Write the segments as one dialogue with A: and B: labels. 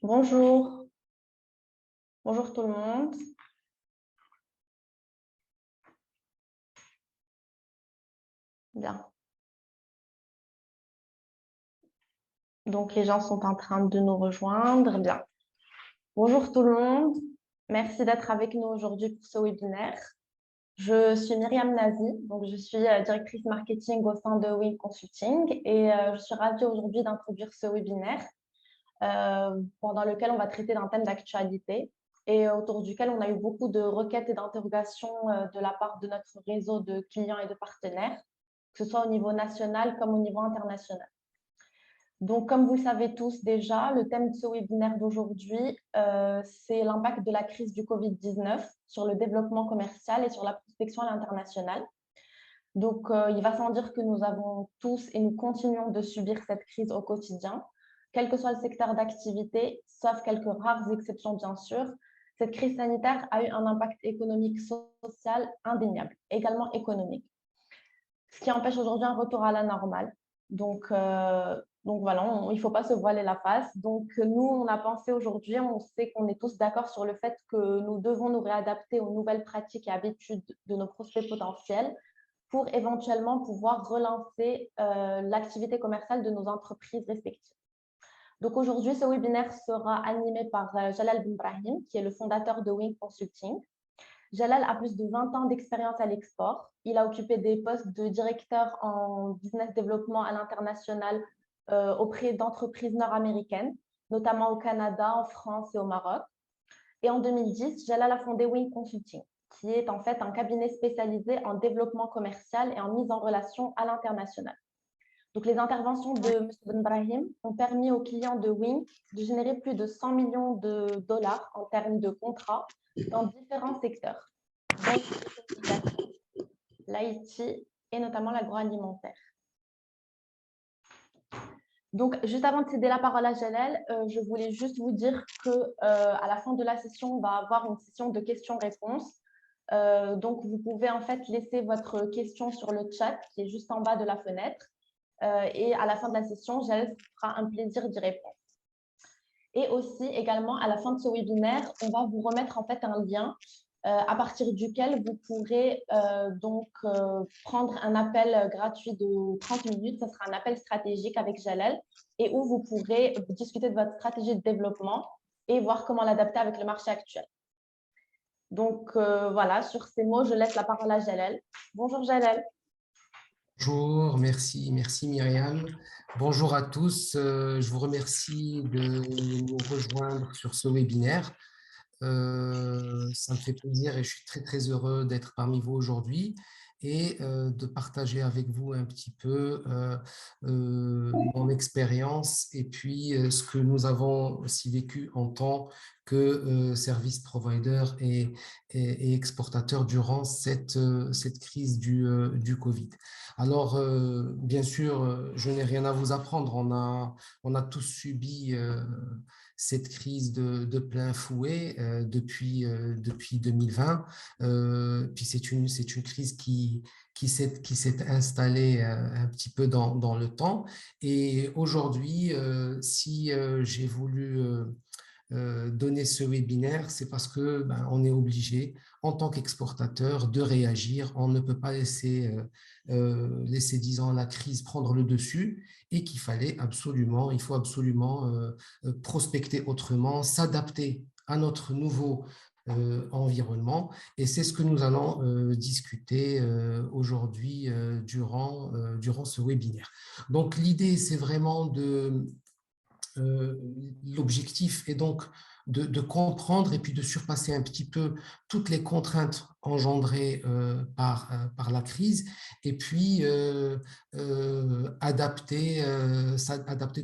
A: Bonjour, bonjour tout le monde. Bien. Donc les gens sont en train de nous rejoindre. Bien. Bonjour tout le monde. Merci d'être avec nous aujourd'hui pour ce webinaire. Je suis Myriam Nazi, donc je suis directrice marketing au sein de Wing Consulting et je suis ravie aujourd'hui d'introduire ce webinaire pendant lequel on va traiter d'un thème d'actualité et autour duquel on a eu beaucoup de requêtes et d'interrogations de la part de notre réseau de clients et de partenaires, que ce soit au niveau national comme au niveau international. Donc, comme vous le savez tous déjà, le thème de ce webinaire d'aujourd'hui, c'est l'impact de la crise du Covid-19 sur le développement commercial et sur la prospection à l'international. Donc, il va sans dire que nous avons tous et nous continuons de subir cette crise au quotidien, quel que soit le secteur d'activité, sauf quelques rares exceptions bien sûr. Cette crise sanitaire a eu un impact économique, social indéniable, également économique, ce qui empêche aujourd'hui un retour à la normale. Donc voilà, il ne faut pas se voiler la face. Donc nous, on a pensé aujourd'hui, on sait qu'on est tous d'accord sur le fait que nous devons nous réadapter aux nouvelles pratiques et habitudes de nos prospects potentiels pour éventuellement pouvoir relancer l'activité commerciale de nos entreprises respectives. Donc aujourd'hui, ce webinaire sera animé par Jalal Benbrahim, qui est le fondateur de Wing Consulting. Jalal a plus de 20 ans d'expérience à l'export. Il a occupé des postes de directeur en business développement à l'international auprès d'entreprises nord-américaines, notamment au Canada, en France et au Maroc. Et en 2010, Jalal a fondé Wing Consulting, qui est en fait un cabinet spécialisé en développement commercial et en mise en relation à l'international. Donc, les interventions de M. Benbrahim ont permis aux clients de Wing de générer plus de 100 millions de dollars en termes de contrats dans différents secteurs, dont l'IT et notamment l'agroalimentaire. Donc, juste avant de céder la parole à Jalal, je voulais juste vous dire qu'à la fin de la session, on va avoir une session de questions-réponses. Donc, vous pouvez en fait laisser votre question sur le chat qui est juste en bas de la fenêtre. Et à la fin de la session, Jalal fera un plaisir d'y répondre. Et aussi, également, à la fin de ce webinaire, on va vous remettre en fait un lien à partir duquel vous pourrez prendre un appel gratuit de 30 minutes. Ce sera un appel stratégique avec Jalal et où vous pourrez discuter de votre stratégie de développement et voir comment l'adapter avec le marché actuel. Donc, voilà, sur ces mots, je laisse la parole à Jalal. Bonjour Jalal.
B: Bonjour, merci Myriam. Bonjour à tous. Je vous remercie de nous rejoindre sur ce webinaire. Ça me fait plaisir et je suis très heureux d'être parmi vous aujourd'hui et de partager avec vous un petit peu mon expérience et puis ce que nous avons aussi vécu en tant que service provider et exportateur durant cette crise du Covid. Alors, bien sûr, je n'ai rien à vous apprendre. On a tous subi cette crise de plein fouet depuis 2020. Puis c'est une crise qui s'est installée un petit peu dans le temps. Et aujourd'hui, si j'ai voulu donner ce webinaire, c'est parce que on est obligé, en tant qu'exportateur, de réagir. On ne peut pas laisser, disons, la crise prendre le dessus et qu'il il faut absolument prospecter autrement, s'adapter à notre nouveau environnement. Et c'est ce que nous allons discuter aujourd'hui durant ce webinaire. Donc, l'idée, c'est vraiment l'objectif est donc de comprendre et puis de surpasser un petit peu toutes les contraintes engendrées par la crise et puis adapter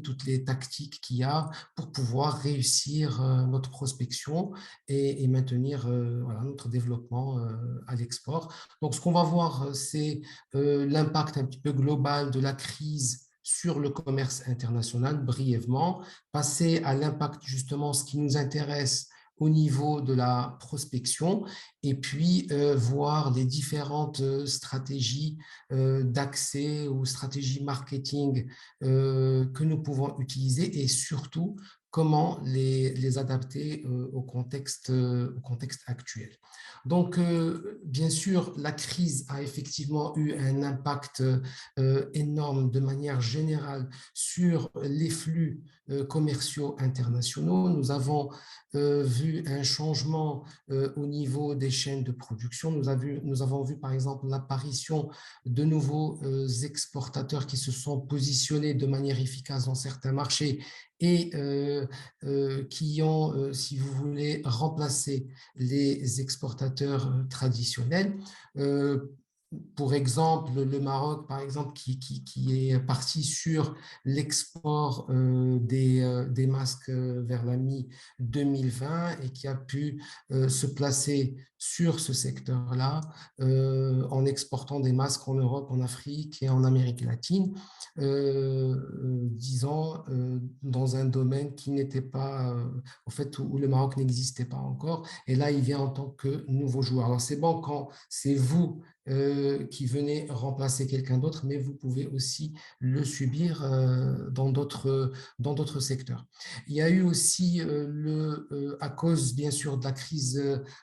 B: toutes les tactiques qu'il y a pour pouvoir réussir notre prospection et maintenir voilà, notre développement à l'export. Donc, ce qu'on va voir, c'est l'impact un petit peu global de la crise sur le commerce international brièvement, passer à l'impact justement, ce qui nous intéresse au niveau de la prospection et puis voir les différentes stratégies d'accès ou stratégies marketing que nous pouvons utiliser et surtout comment les adapter au contexte actuel. Donc, bien sûr, la crise a effectivement eu un impact énorme de manière générale sur les flux commerciaux internationaux. Nous avons vu un changement au niveau des chaînes de production. Nous avons vu, par exemple, l'apparition de nouveaux exportateurs qui se sont positionnés de manière efficace dans certains marchés et qui ont, si vous voulez, remplacé les exportateurs traditionnels. Pour exemple, le Maroc, par exemple, qui est parti sur l'export des masques vers la mi-2020 et qui a pu se placer sur ce secteur-là en exportant des masques en Europe, en Afrique et en Amérique latine, disons, dans un domaine qui n'était pas, au fait, où le Maroc n'existait pas encore. Et là, il vient en tant que nouveau joueur. Alors, c'est bon quand c'est vous qui venez remplacer quelqu'un d'autre, mais vous pouvez aussi le subir dans d'autres secteurs. Il y a eu aussi, à cause bien sûr de la crise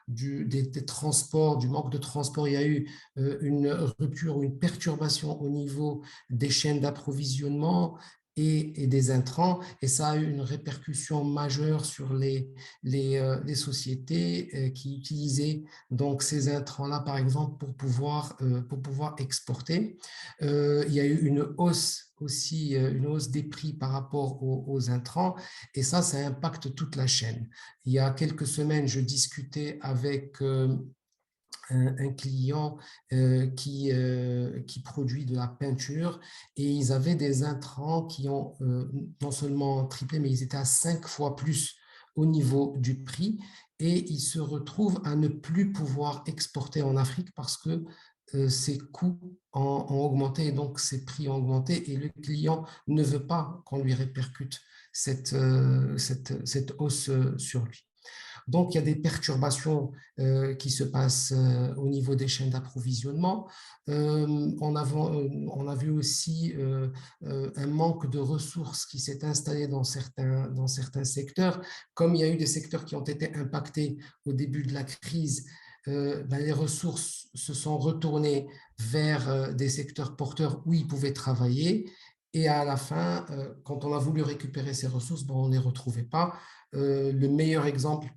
B: des transports, du manque de transport, il y a eu une rupture ou une perturbation au niveau des chaînes d'approvisionnement et des intrants, et ça a eu une répercussion majeure sur les sociétés qui utilisaient donc ces intrants-là, par exemple, pour pouvoir exporter. Il y a eu une hausse aussi, une hausse des prix par rapport aux intrants, et ça impacte toute la chaîne. Il y a quelques semaines, je discutais avec un client qui produit de la peinture et ils avaient des intrants qui ont non seulement triplé, mais ils étaient à 5 fois plus au niveau du prix et ils se retrouvent à ne plus pouvoir exporter en Afrique parce que ses coûts ont augmenté et donc ses prix ont augmenté et le client ne veut pas qu'on lui répercute cette hausse sur lui. Donc, il y a des perturbations qui se passent au niveau des chaînes d'approvisionnement. On a vu aussi un manque de ressources qui s'est installé dans certains secteurs. Comme il y a eu des secteurs qui ont été impactés au début de la crise, les ressources se sont retournées vers des secteurs porteurs où ils pouvaient travailler. Et à la fin, quand on a voulu récupérer ces ressources, on ne les retrouvait pas. Le meilleur exemple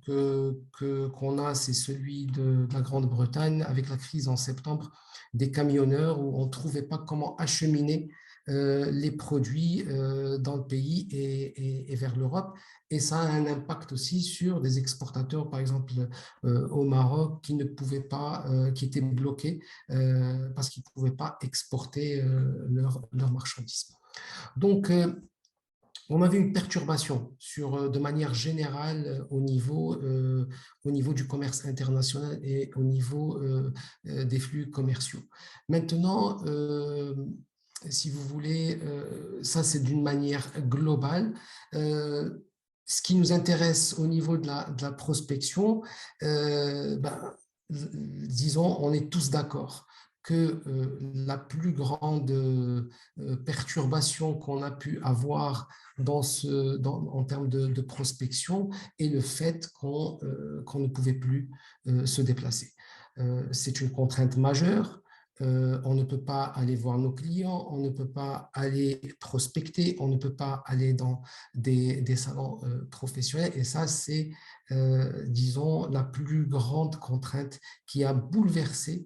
B: qu'on a, c'est celui de la Grande-Bretagne avec la crise en septembre des camionneurs où on ne trouvait pas comment acheminer les produits dans le pays et vers l'Europe. Et ça a un impact aussi sur des exportateurs, par exemple au Maroc, qui ne pouvaient pas, qui étaient bloqués parce qu'ils ne pouvaient pas exporter leurs marchandises. Donc, on avait une perturbation de manière générale au niveau du commerce international et au niveau des flux commerciaux. Maintenant, si vous voulez, ça c'est d'une manière globale. Ce qui nous intéresse au niveau de la prospection, disons, on est tous d'accord que la plus grande perturbation qu'on a pu avoir en termes de prospection est le fait qu'on ne pouvait plus se déplacer. C'est une contrainte majeure. On ne peut pas aller voir nos clients, on ne peut pas aller prospecter, on ne peut pas aller dans des salons professionnels. Et ça, c'est, disons, la plus grande contrainte qui a bouleversé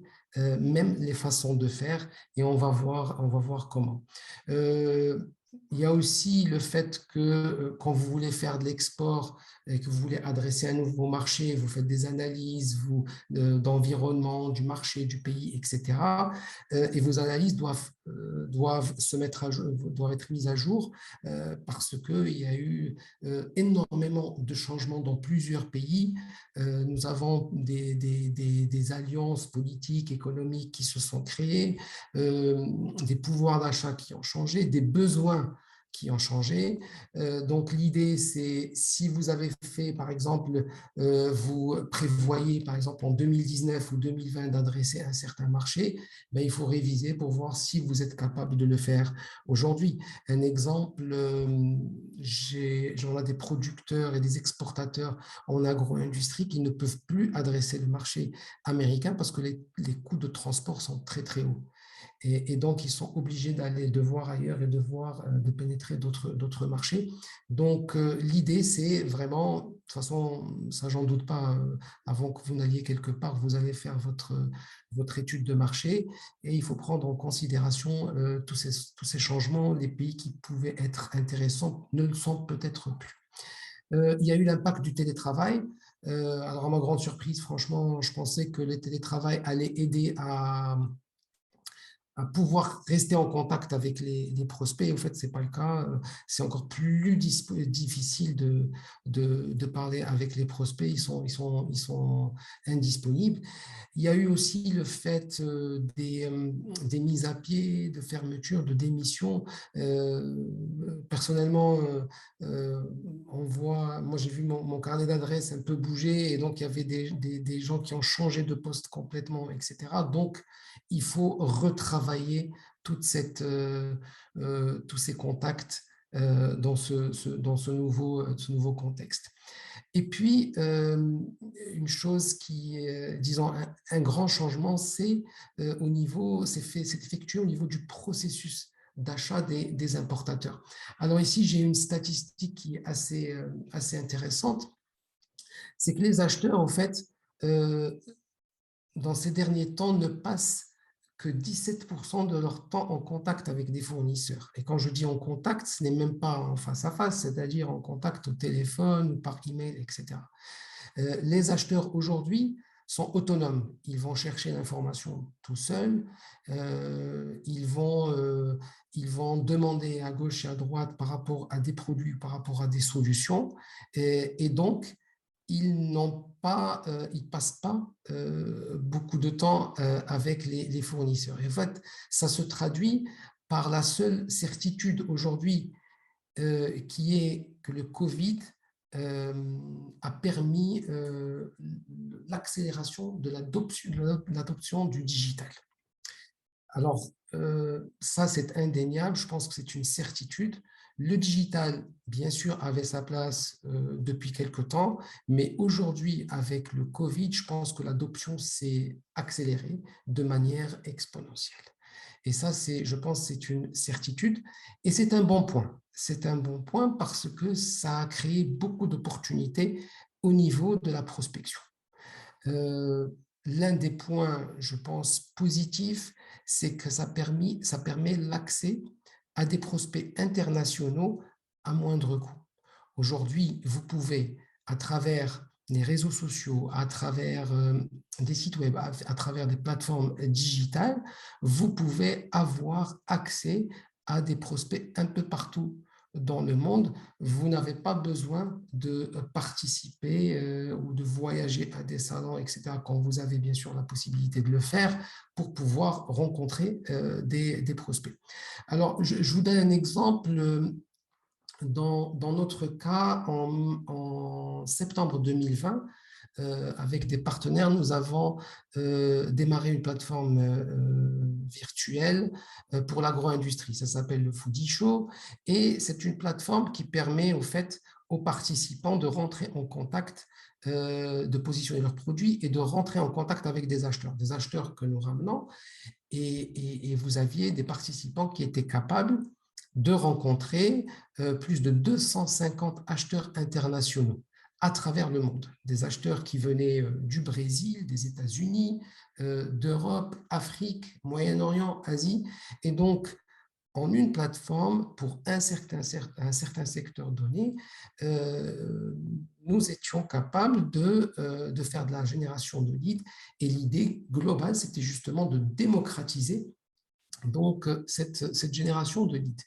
B: même les façons de faire, et on va voir comment. Il y a aussi le fait que quand vous voulez faire de l'export et que vous voulez adresser un nouveau marché, vous faites des analyses d'environnement, du marché, du pays, etc. Et vos analyses doivent être mises à jour parce qu'il y a eu énormément de changements dans plusieurs pays. Nous avons des alliances politiques, économiques qui se sont créées, des pouvoirs d'achat qui ont changé, des besoins qui ont changé. Donc, l'idée, c'est si vous avez fait, par exemple, vous prévoyez, par exemple, en 2019 ou 2020 d'adresser un certain marché, ben, il faut réviser pour voir si vous êtes capable de le faire aujourd'hui. Un exemple, j'en ai des producteurs et des exportateurs en agro-industrie qui ne peuvent plus adresser le marché américain parce que les coûts de transport sont très, très hauts. Et donc, ils sont obligés d'aller de voir ailleurs et de pénétrer d'autres marchés. Donc, l'idée, c'est vraiment, de toute façon, ça, j'en doute pas, avant que vous n'alliez quelque part, vous allez faire votre étude de marché et il faut prendre en considération tous ces changements. Les pays qui pouvaient être intéressants ne le sont peut-être plus. Il y a eu l'impact du télétravail. Alors, à ma grande surprise, franchement, je pensais que le télétravail allait aider à pouvoir rester en contact avec les prospects. En fait, ce n'est pas le cas. C'est encore plus difficile de parler avec les prospects. Ils sont indisponibles. Il y a eu aussi le fait des mises à pied, de fermeture, de démission. Personnellement, moi j'ai vu mon carnet d'adresses un peu bouger et donc il y avait des gens qui ont changé de poste complètement, etc. Donc, il faut retravailler tous ces contacts dans ce nouveau contexte. Et puis, une chose qui est, disons, un grand changement, c'est effectué au niveau du processus d'achat des importateurs. Alors ici, j'ai une statistique qui est assez intéressante, c'est que les acheteurs, en fait, dans ces derniers temps, ne passent que 17% de leur temps en contact avec des fournisseurs. Et quand je dis en contact, ce n'est même pas en face à face, c'est-à-dire en contact au téléphone, par email, etc. Les acheteurs aujourd'hui sont autonomes. Ils vont chercher l'information tout seuls. Ils vont demander à gauche et à droite par rapport à des produits, par rapport à des solutions. Et donc, ils ne passent pas beaucoup de temps avec les fournisseurs. Et en fait, ça se traduit par la seule certitude aujourd'hui qui est que le Covid a permis l'accélération de l'adoption du digital. Alors, ça, c'est indéniable. Je pense que c'est une certitude. Le digital, bien sûr, avait sa place depuis quelque temps, mais aujourd'hui, avec le Covid, je pense que l'adoption s'est accélérée de manière exponentielle. Et ça, je pense, c'est une certitude. Et c'est un bon point. C'est un bon point parce que ça a créé beaucoup d'opportunités au niveau de la prospection. L'un des points, je pense, positifs, c'est que ça permet l'accès à des prospects internationaux à moindre coût. Aujourd'hui, vous pouvez, à travers les réseaux sociaux, à travers des sites web, à travers des plateformes digitales, vous pouvez avoir accès à des prospects un peu partout dans le monde. Vous n'avez pas besoin de participer ou de voyager à des salons, etc., quand vous avez bien sûr la possibilité de le faire pour pouvoir rencontrer des prospects. Alors, je vous donne un exemple. Dans notre cas, en septembre 2020, avec des partenaires, nous avons démarré une plateforme virtuelle pour l'agro-industrie. Ça s'appelle le Foodie Show et c'est une plateforme qui permet au fait aux participants de rentrer en contact, de positionner leurs produits et de rentrer en contact avec des acheteurs que nous ramenons. Et vous aviez des participants qui étaient capables de rencontrer plus de 250 acheteurs internationaux à travers le monde. Des acheteurs qui venaient du Brésil, des États-Unis, d'Europe, Afrique, Moyen-Orient, Asie. Et donc, en une plateforme pour un certain secteur donné, nous étions capables de faire de la génération de leads. Et l'idée globale, c'était justement de démocratiser donc, cette génération de leads.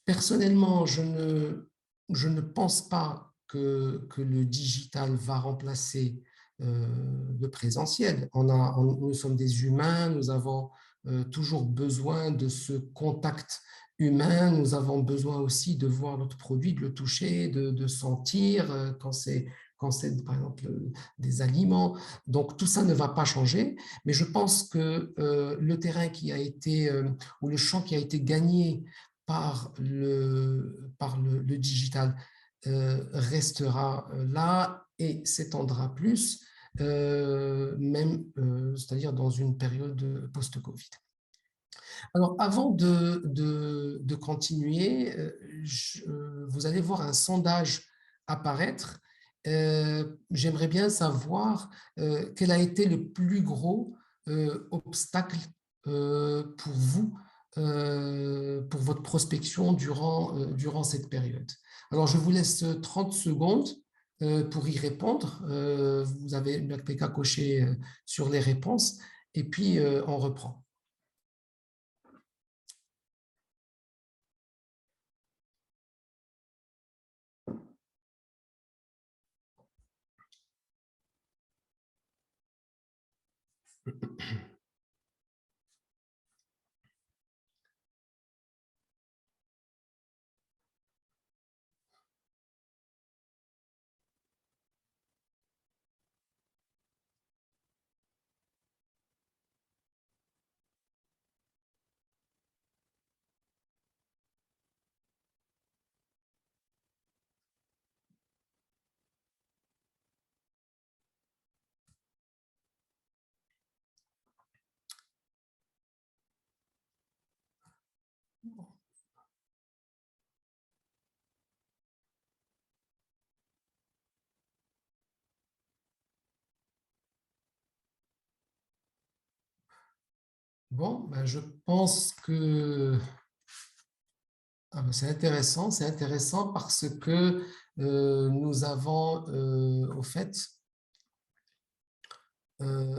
B: Personnellement, je ne pense pas que le digital va remplacer le présentiel. Nous sommes des humains, nous avons toujours besoin de ce contact humain, nous avons besoin aussi de voir notre produit, de le toucher, de sentir quand c'est, par exemple, des aliments. Donc, tout ça ne va pas changer, mais je pense que le terrain qui a été, ou le champ qui a été gagné par le digital restera là et s'étendra plus, même, c'est-à-dire dans une période post-Covid. Alors, avant de continuer, vous allez voir un sondage apparaître. J'aimerais bien savoir quel a été le plus gros obstacle pour vous, pour votre prospection durant cette période. Alors, je vous laisse 30 secondes pour y répondre. Vous avez une qu'à cocher sur les réponses et puis on reprend. Bon, ben, je pense que c'est intéressant parce que nous avons, au fait,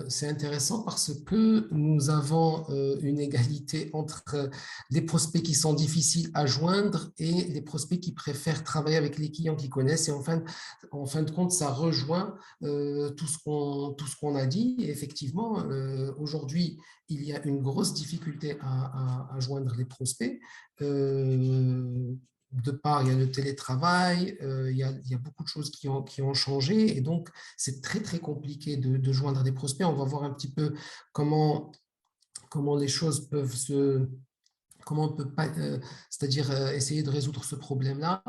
B: c'est intéressant parce que nous avons une égalité entre les prospects qui sont difficiles à joindre et les prospects qui préfèrent travailler avec les clients qu'ils connaissent. Et en fin de compte, ça rejoint tout ce qu'on a dit. Et effectivement, aujourd'hui, il y a une grosse difficulté à joindre les prospects. De part, il y a le télétravail, il y a beaucoup de choses qui ont changé. Et donc, c'est très, très compliqué de joindre des prospects. On va voir un petit peu comment les choses peuvent comment on peut pas, c'est-à-dire essayer de résoudre ce problème-là.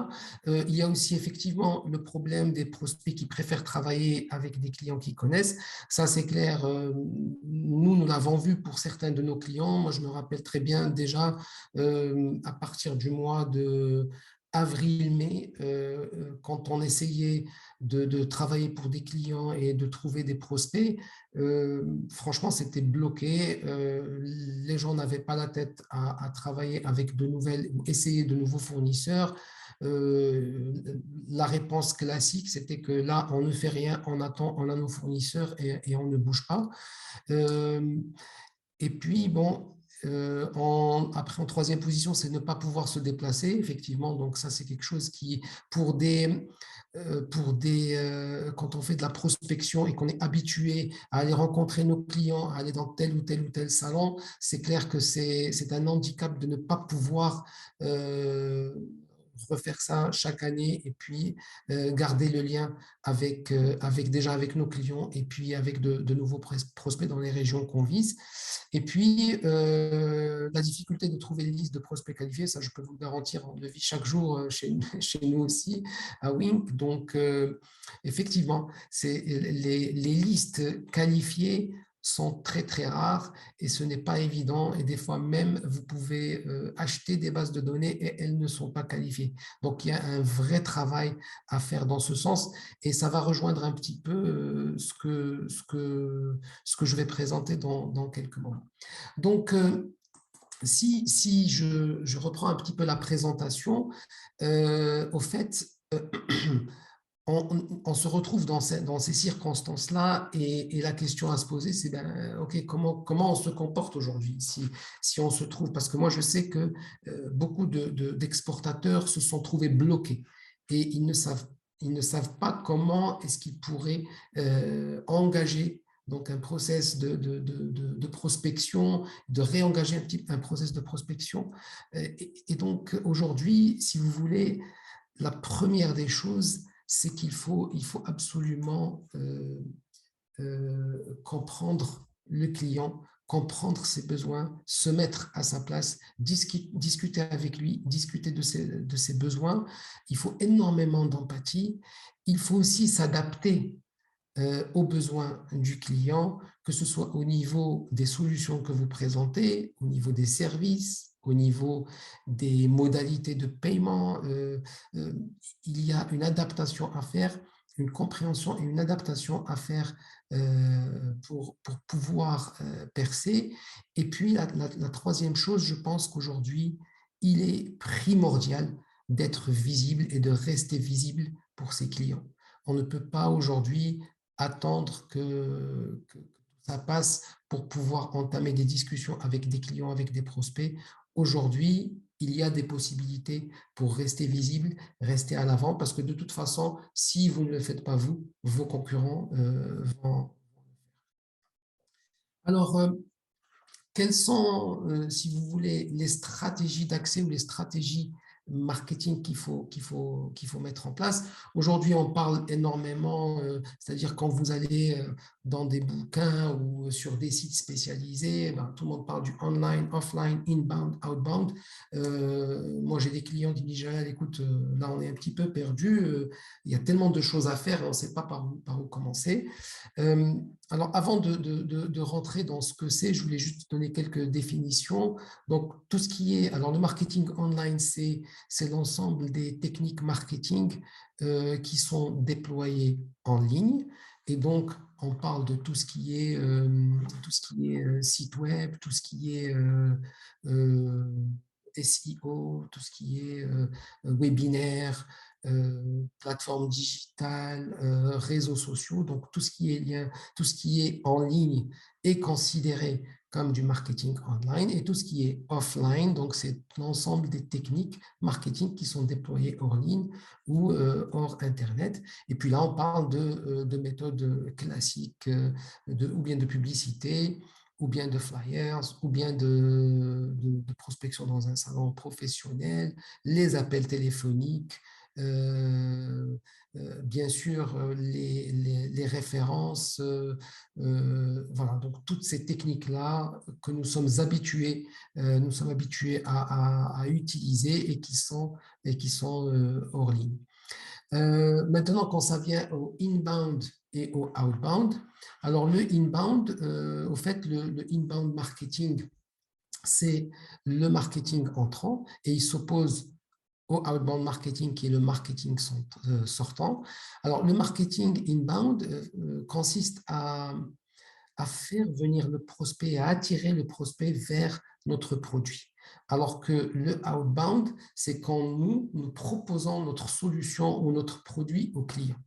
B: Il y a aussi effectivement le problème des prospects qui préfèrent travailler avec des clients qu'ils connaissent. Ça, c'est clair. Nous l'avons vu pour certains de nos clients. Moi, je me rappelle très bien déjà à partir du mois de avril-mai, quand on essayait de travailler pour des clients et de trouver des prospects, franchement, c'était bloqué. Les gens n'avaient pas la tête à travailler avec essayer de nouveaux fournisseurs. La réponse classique, c'était que là, on ne fait rien, on attend, on a nos fournisseurs et on ne bouge pas. Et puis, bon, après, en troisième position, c'est ne pas pouvoir se déplacer, effectivement. Donc, ça, c'est quelque chose qui, quand on fait de la prospection et qu'on est habitué à aller rencontrer nos clients, à aller dans tel ou tel salon, c'est clair que c'est un handicap de ne pas pouvoir refaire ça chaque année et puis garder le lien déjà avec nos clients et puis avec de nouveaux prospects dans les régions qu'on vise. Et puis, la difficulté de trouver les listes de prospects qualifiés, ça je peux vous le garantir, on le vit chaque jour chez nous aussi à Wink. Donc, effectivement, les listes qualifiées sont très, très rares et ce n'est pas évident. Et des fois même, vous pouvez acheter des bases de données et elles ne sont pas qualifiées. Donc, il y a un vrai travail à faire dans ce sens et ça va rejoindre un petit peu ce que je vais présenter dans quelques moments. Donc, si je reprends un petit peu la présentation, au fait, on se retrouve dans ces circonstances-là et la question à se poser, c'est ben, OK, comment on se comporte aujourd'hui si on se trouve, parce que moi je sais que beaucoup d'exportateurs se sont trouvés bloqués et ils ne savent pas comment est-ce qu'ils pourraient engager donc un process de prospection, de réengager un process de prospection. Et donc aujourd'hui, si vous voulez, la première des choses, c'est il faut absolument comprendre le client, comprendre ses besoins, se mettre à sa place, discuter avec lui, discuter de ses besoins. Il faut énormément d'empathie. Il faut aussi s'adapter aux besoins du client, que ce soit au niveau des solutions que vous présentez, au niveau des services, au niveau des modalités de paiement. Il y a une adaptation à faire, une compréhension et une adaptation à faire pour pouvoir percer. Et puis, la troisième chose, je pense qu'aujourd'hui, il est primordial d'être visible et de rester visible pour ses clients. On ne peut pas aujourd'hui attendre que ça passe pour pouvoir entamer des discussions avec des clients, avec des prospects. Aujourd'hui, il y a des possibilités pour rester visible, rester à l'avant, parce que de toute façon, si vous ne le faites pas vous, vos concurrents vont. Alors, quelles sont, si vous voulez, les stratégies d'accès ou les stratégies marketing qu'il faut mettre en place? Aujourd'hui, on parle énormément, c'est-à-dire quand vous allez dans des bouquins ou sur des sites spécialisés, ben, tout le monde parle du online, offline, inbound, outbound. Moi, j'ai des clients qui me disent, Joël, écoute, là, on est un petit peu perdu, il y a tellement de choses à faire et on ne sait pas par où commencer. Alors, avant de rentrer dans ce que c'est, je voulais juste donner quelques définitions. Donc, tout ce qui est, alors le marketing online, c'est l'ensemble des techniques marketing qui sont déployées en ligne. Et donc, on parle de tout ce qui est site web, tout ce qui est SEO, tout ce qui est webinaire, plateformes digitales, réseaux sociaux. Donc, tout ce qui est lien, tout ce qui est en ligne est considéré comme du marketing online, et tout ce qui est offline, donc c'est l'ensemble des techniques marketing qui sont déployées hors ligne ou hors Internet. Et puis là, on parle de méthodes classiques ou bien de publicité, ou bien de flyers, ou bien de prospection dans un salon professionnel, les appels téléphoniques, bien sûr les références, voilà, donc toutes ces techniques-là que nous sommes habitués à utiliser et qui sont hors ligne. Maintenant, quand ça vient au inbound et au outbound, alors le inbound, au fait, le inbound marketing, c'est le marketing entrant et il s'oppose au outbound marketing qui est le marketing sortant. Alors, le marketing inbound consiste à faire venir le prospect, à attirer le prospect vers notre produit. Alors que le outbound, c'est quand nous proposons notre solution ou notre produit au client.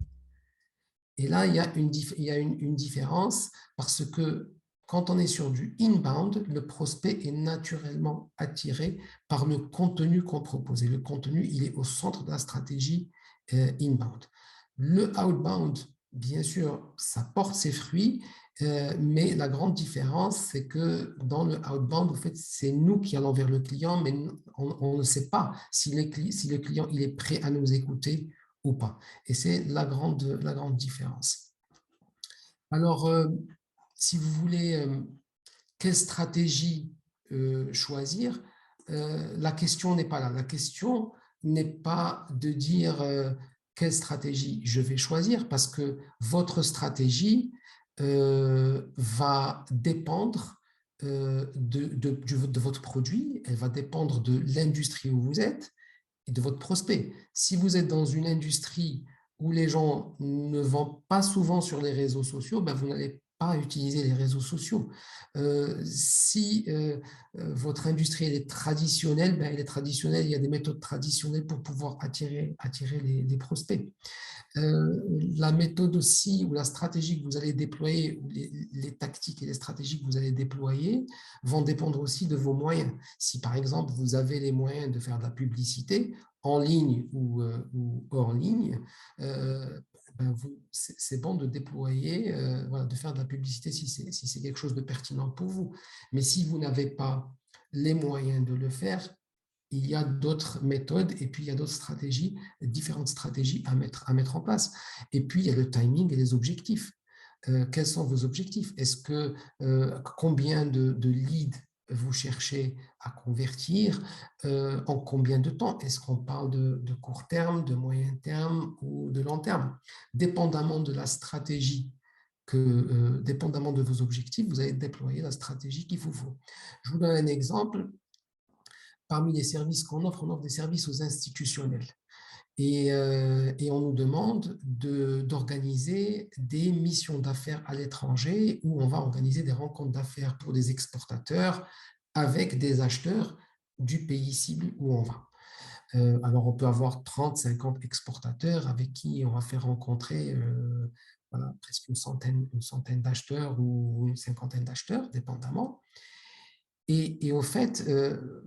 B: Et là, il y a une différence parce que quand on est sur du inbound, le prospect est naturellement attiré par le contenu qu'on propose. Et le contenu, il est au centre de la stratégie inbound. Le outbound, bien sûr, ça porte ses fruits, mais la grande différence, c'est que dans le outbound, en fait, c'est nous qui allons vers le client, mais on ne sait pas si le client il est prêt à nous écouter ou pas. Et c'est la grande différence. Alors, si vous voulez, quelle stratégie choisir, la question n'est pas là. La question n'est pas de dire quelle stratégie je vais choisir, parce que votre stratégie va dépendre de votre produit, elle va dépendre de l'industrie où vous êtes et de votre prospect. Si vous êtes dans une industrie où les gens ne vont pas souvent sur les réseaux sociaux, ben vous n'allez pas utiliser les réseaux sociaux. Si votre industrie elle est traditionnelle, ben elle est traditionnelle, il y a des méthodes traditionnelles pour pouvoir attirer les prospects. La méthode aussi ou la stratégie que vous allez déployer, ou les tactiques et les stratégies que vous allez déployer vont dépendre aussi de vos moyens. Si par exemple vous avez les moyens de faire de la publicité en ligne ou hors ligne, c'est bon de déployer, voilà, de faire de la publicité si c'est quelque chose de pertinent pour vous. Mais si vous n'avez pas les moyens de le faire, il y a d'autres méthodes et puis il y a d'autres stratégies, différentes stratégies à mettre en place. Et puis, il y a le timing et les objectifs. Quels sont vos objectifs? Est-ce que combien de leads vous cherchez à convertir? En combien de temps? Est-ce qu'on parle de court terme, de moyen terme ou de long terme? Dépendamment de la stratégie, dépendamment de vos objectifs, vous allez déployer la stratégie qu'il vous faut. Je vous donne un exemple. Parmi les services qu'on offre, on offre des services aux institutionnels. Et on nous demande d'organiser des missions d'affaires à l'étranger où on va organiser des rencontres d'affaires pour des exportateurs avec des acheteurs du pays cible où on va. Alors, on peut avoir 30, 50 exportateurs avec qui on va faire rencontrer voilà, presque une centaine d'acheteurs ou une cinquantaine d'acheteurs, dépendamment. Et au fait,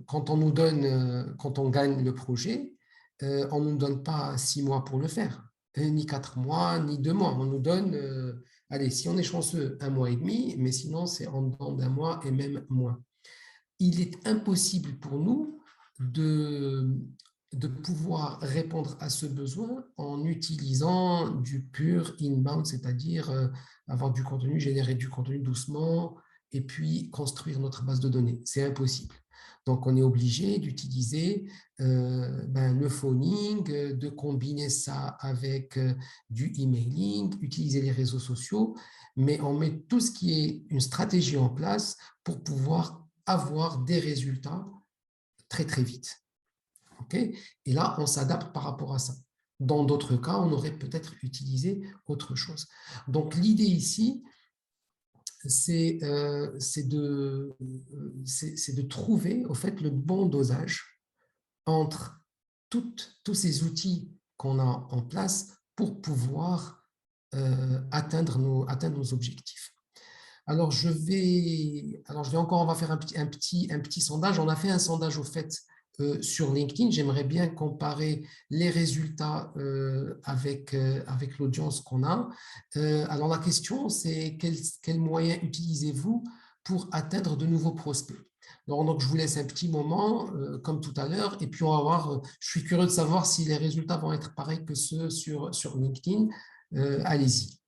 B: quand on gagne le projet, on ne nous donne pas 6 mois pour le faire, ni 4 mois, ni 2 mois. On nous donne, allez, si on est chanceux, 1 mois et demi, mais sinon, c'est en dedans d'1 mois et même moins. Il est impossible pour nous de pouvoir répondre à ce besoin en utilisant du pur inbound, c'est-à-dire avoir du contenu, générer du contenu doucement, et puis construire notre base de données. C'est impossible. Donc, on est obligé d'utiliser le phoning, de combiner ça avec du emailing, utiliser les réseaux sociaux, mais on met tout ce qui est une stratégie en place pour pouvoir avoir des résultats très, très vite. Okay? Et là, on s'adapte par rapport à ça. Dans d'autres cas, on aurait peut-être utilisé autre chose. Donc, l'idée ici, c'est de trouver au fait le bon dosage entre tous ces outils qu'on a en place pour pouvoir atteindre nos objectifs. Alors, on va faire un petit sondage. On a fait un sondage au fait sur LinkedIn. J'aimerais bien comparer les résultats avec l'audience qu'on a. Alors, la question, c'est quel moyen utilisez-vous pour atteindre de nouveaux prospects? Alors, donc, je vous laisse un petit moment, comme tout à l'heure, et puis on va voir, je suis curieux de savoir si les résultats vont être pareils que ceux sur LinkedIn. Allez-y.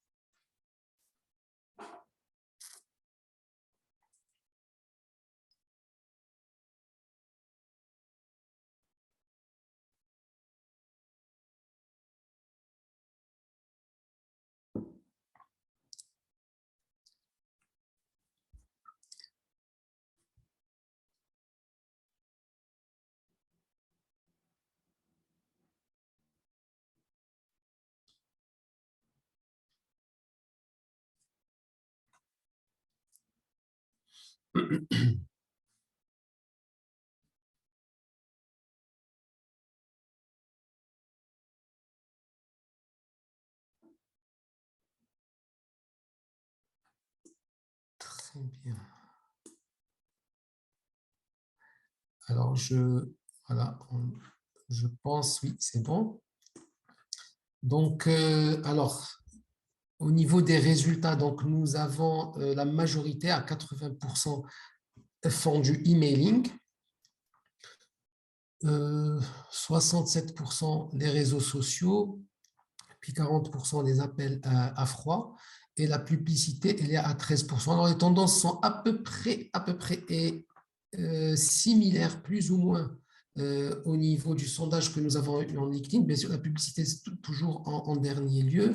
B: Très bien. Alors, voilà, je pense, oui, c'est bon. Donc, alors, au niveau des résultats, donc, nous avons la majorité à 80% font du emailing, 67% des réseaux sociaux, puis 40% des appels à froid, et la publicité, elle est à 13%. Alors, les tendances sont à peu près similaires, plus ou moins, au niveau du sondage que nous avons eu en LinkedIn. Bien sûr, la publicité, c'est toujours en dernier lieu.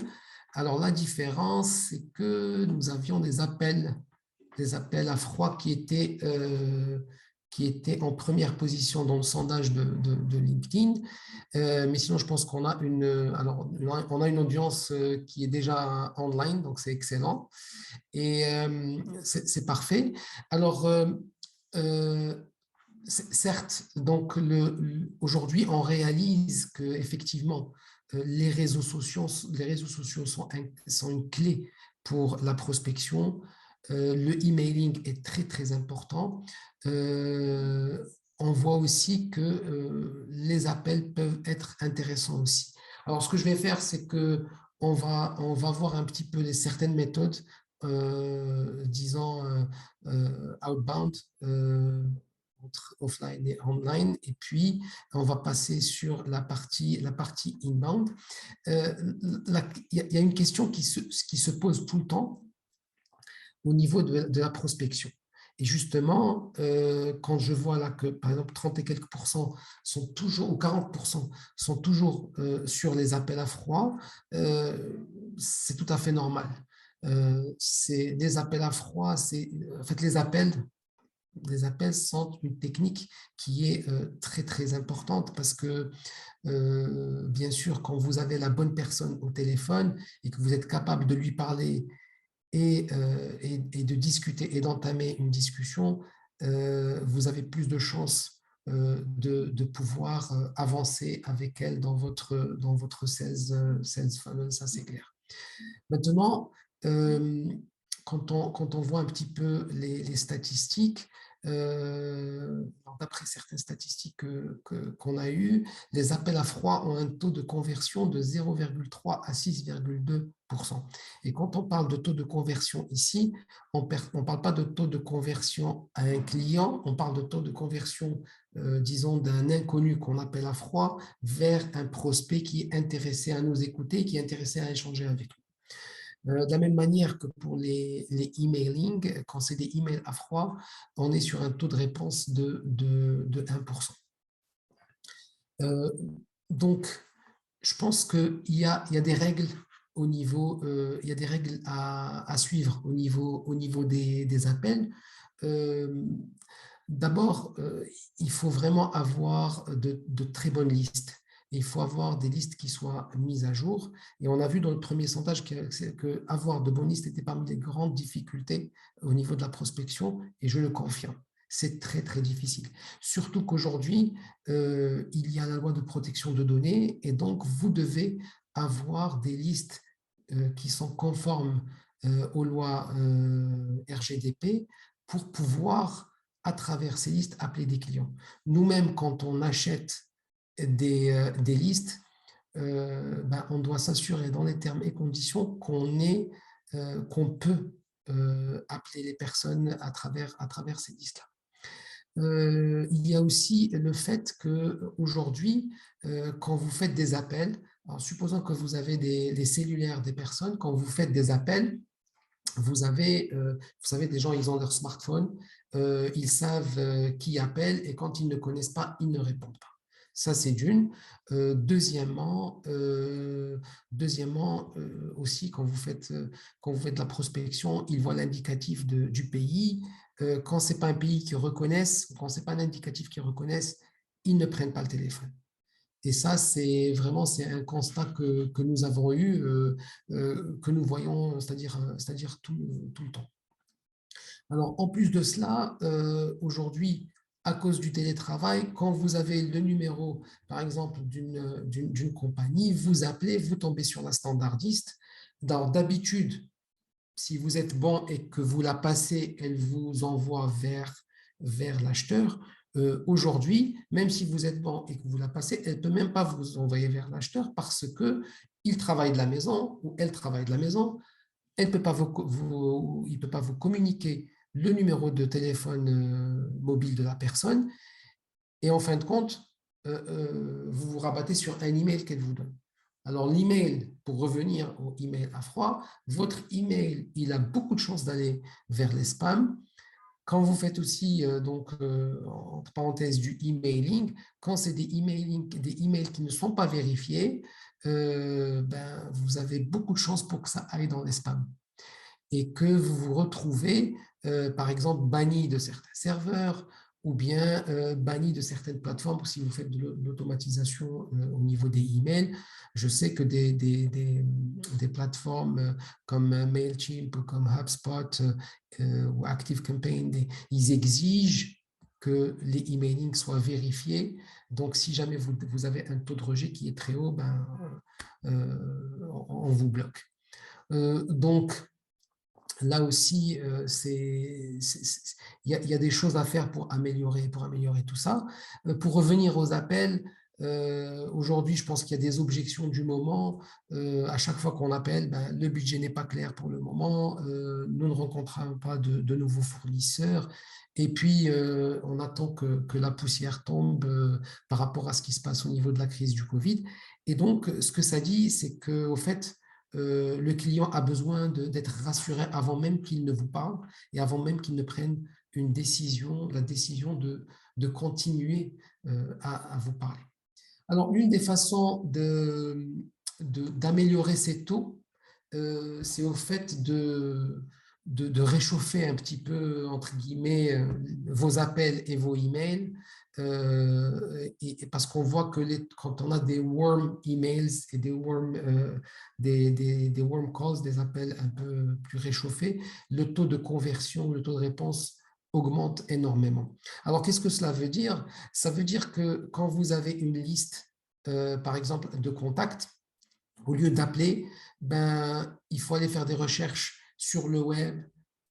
B: Alors, la différence, c'est que nous avions des appels à froid qui étaient en première position dans le sondage de LinkedIn. Mais sinon, je pense qu'on a on a une audience qui est déjà online, donc c'est excellent. Et c'est parfait. Alors, certes, donc aujourd'hui, on réalise qu'effectivement, les réseaux sociaux sont une clé pour la prospection. Le emailing est très, très important. On voit aussi que les appels peuvent être intéressants aussi. Alors, ce que je vais faire, c'est que on va voir un petit peu certaines méthodes, disons, outbound, entre offline et online, et puis on va passer sur la partie inbound. Il y a une question qui se pose tout le temps au niveau de la prospection. Et justement, quand je vois là que, par exemple, 30 et quelques pourcents sont toujours, ou 40% sont toujours sur les appels à froid, c'est tout à fait normal. C'est des appels à froid, en fait, les appels sont une technique qui est très, très importante parce que, bien sûr, quand vous avez la bonne personne au téléphone et que vous êtes capable de lui parler et de discuter et d'entamer une discussion, vous avez plus de chances de pouvoir avancer avec elle dans votre sales funnel, ça c'est clair. Maintenant, quand on voit un petit peu les statistiques, d'après certaines statistiques qu'on a eues, les appels à froid ont un taux de conversion de 0,3 à 6,2%. Et quand on parle de taux de conversion ici, on ne parle pas de taux de conversion à un client, on parle de taux de conversion, disons, d'un inconnu qu'on appelle à froid vers un prospect qui est intéressé à nous écouter, qui est intéressé à échanger avec nous. De la même manière que pour les emailing, quand c'est des emails à froid, on est sur un taux de réponse de 1%. Donc, je pense qu'il y a des règles au niveau, il y a des règles à suivre au niveau des appels. D'abord, il faut vraiment avoir de très bonnes listes. Il faut avoir des listes qui soient mises à jour. Et on a vu dans le premier sondage qu'avoir de bonnes listes était parmi les grandes difficultés au niveau de la prospection, et je le confirme. C'est très, très difficile. Surtout qu'aujourd'hui, il y a la loi de protection de données, et donc vous devez avoir des listes qui sont conformes aux lois RGDP pour pouvoir, à travers ces listes, appeler des clients. Nous-mêmes, quand on achète des listes, on doit s'assurer dans les termes et conditions qu'on peut appeler les personnes à travers ces listes-là. Il y a aussi le fait qu'aujourd'hui, quand vous faites des appels, alors supposons que vous avez les cellulaires des personnes, quand vous faites des appels, vous savez, des gens, ils ont leur smartphone, ils savent qui appelle, et quand ils ne connaissent pas, ils ne répondent pas. Ça, c'est d'une. Deuxièmement, aussi, quand vous faites de la prospection, ils voient l'indicatif du pays. Quand ce n'est pas un pays qu'ils reconnaissent, quand ce n'est pas un indicatif qu'ils reconnaissent, ils ne prennent pas le téléphone. Et ça, c'est un constat que nous avons eu, que nous voyons, c'est-à-dire tout le temps. Alors, en plus de cela, aujourd'hui, à cause du télétravail, quand vous avez le numéro, par exemple, d'une compagnie, vous appelez, vous tombez sur la standardiste. D'habitude, si vous êtes bon et que vous la passez, elle vous envoie vers l'acheteur. Aujourd'hui, même si vous êtes bon et que vous la passez, elle ne peut même pas vous envoyer vers l'acheteur parce qu'il travaille de la maison ou elle travaille de la maison. Il ne peut pas vous communiquer le numéro de téléphone mobile de la personne. Et en fin de compte, vous vous rabattez sur un email qu'elle vous donne. Alors, l'email, pour revenir au email à froid, votre email, il a beaucoup de chances d'aller vers les spams. Quand vous faites aussi, entre parenthèses, du emailing, quand c'est des emails qui ne sont pas vérifiés, vous avez beaucoup de chances pour que ça aille dans les spams et que vous vous retrouvez, par exemple, banni de certains serveurs ou bien banni de certaines plateformes si vous faites de l'automatisation au niveau des emails. Je sais que des plateformes comme MailChimp ou comme HubSpot ou ActiveCampaign, ils exigent que les emailing soient vérifiés. Donc, si jamais vous avez un taux de rejet qui est très haut, on vous bloque. Donc, là aussi, il y a des choses à faire pour améliorer tout ça. Pour revenir aux appels, Aujourd'hui, je pense qu'il y a des objections du moment. À chaque fois qu'on appelle, ben, le budget n'est pas clair pour le moment. Nous ne rencontrons pas de nouveaux fournisseurs. Et puis, on attend que la poussière tombe par rapport à ce qui se passe au niveau de la crise du Covid. Et donc, ce que ça dit, c'est qu'au fait, le client a besoin d'être rassuré avant même qu'il ne vous parle et avant même qu'il ne prenne une décision, la décision de continuer à vous parler. Alors, l'une des façons d'améliorer ces taux, c'est au fait de réchauffer un petit peu, entre guillemets, vos appels et vos emails. Et parce qu'on voit que quand on a des warm emails et des warm calls, des appels un peu plus réchauffés, le taux de conversion, le taux de réponse augmente énormément. Alors, qu'est-ce que cela veut dire? Ça veut dire que quand vous avez une liste, par exemple, de contacts, au lieu d'appeler, ben, il faut aller faire des recherches sur le web,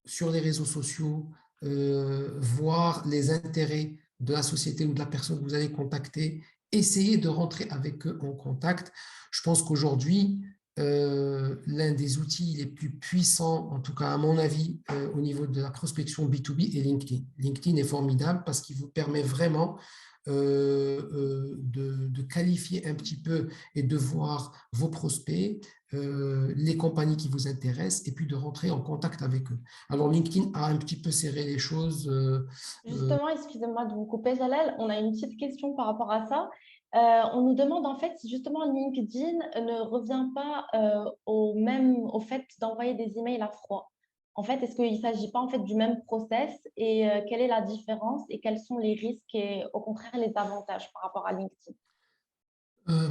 B: sur les réseaux sociaux, voir les intérêts de la société ou de la personne que vous allez contacter, essayer de rentrer avec eux en contact. Je pense qu'aujourd'hui, l'un des outils les plus puissants, en tout cas à mon avis, au niveau de la prospection B2B est LinkedIn. LinkedIn est formidable parce qu'il vous permet vraiment de qualifier un petit peu et de voir vos prospects, les compagnies qui vous intéressent et puis de rentrer en contact avec eux. Alors LinkedIn a un petit peu serré les choses.
A: Justement, excusez-moi de vous couper, Jalal, on a une petite question par rapport à ça. On nous demande en fait si justement LinkedIn ne revient pas au fait d'envoyer des emails à froid. En fait, est-ce qu'il ne s'agit pas en fait du même process et quelle est la différence et quels sont les risques et au contraire les avantages par rapport à LinkedIn?
B: Euh,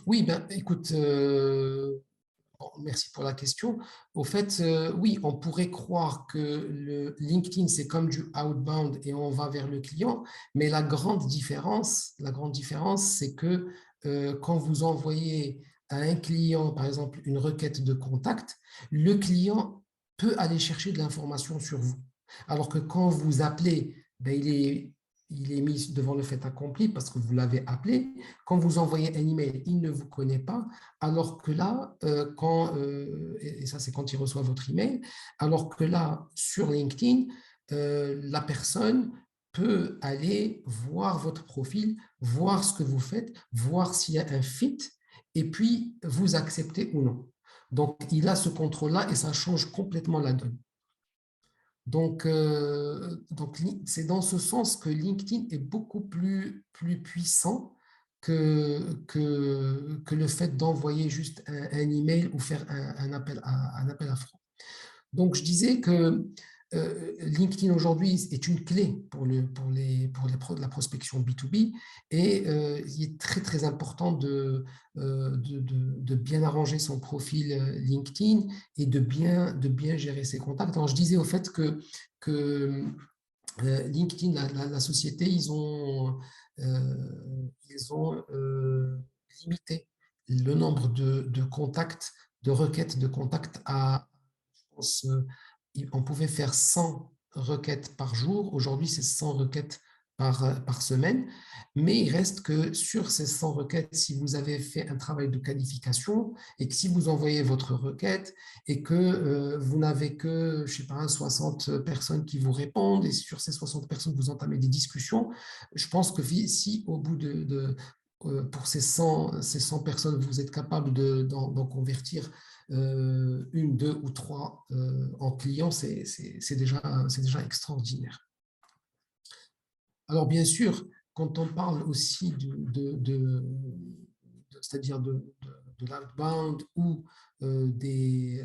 B: oui, ben, écoute, bon, merci pour la question. Au fait, oui, on pourrait croire que le LinkedIn, c'est comme du outbound et on va vers le client, mais la grande différence, c'est que quand vous envoyez à un client, par exemple, une requête de contact, le client peut aller chercher de l'information sur vous. Alors que quand vous appelez, ben, il est mis devant le fait accompli parce que vous l'avez appelé. Quand vous envoyez un email, il ne vous connaît pas. Alors que là, et ça c'est quand il reçoit votre email, alors que là, sur LinkedIn, la personne peut aller voir votre profil, voir ce que vous faites, voir s'il y a un fit, et puis vous accepter ou non. Donc, il a ce contrôle-là et ça change complètement la donne. Donc c'est dans ce sens que LinkedIn est beaucoup plus puissant que le fait d'envoyer juste un email ou faire un appel à froid. Donc, je disais que LinkedIn aujourd'hui est une clé pour la prospection B2B et il est très, très important de bien arranger son profil LinkedIn et de bien gérer ses contacts. Alors, je disais au fait que LinkedIn, la société, ils ont limité le nombre de contacts, de requêtes de contacts à, je pense, on pouvait faire 100 requêtes par jour. Aujourd'hui, c'est 100 requêtes par semaine. Mais il reste que sur ces 100 requêtes, si vous avez fait un travail de qualification et que si vous envoyez votre requête et que vous n'avez que, je sais pas, 60 personnes qui vous répondent et sur ces 60 personnes, vous entamez des discussions, je pense que si au bout pour ces 100 personnes, vous êtes capable d'en convertir une, deux ou trois en clients, c'est déjà extraordinaire. Alors, bien sûr, quand on parle aussi c'est-à-dire de l'outbound ou des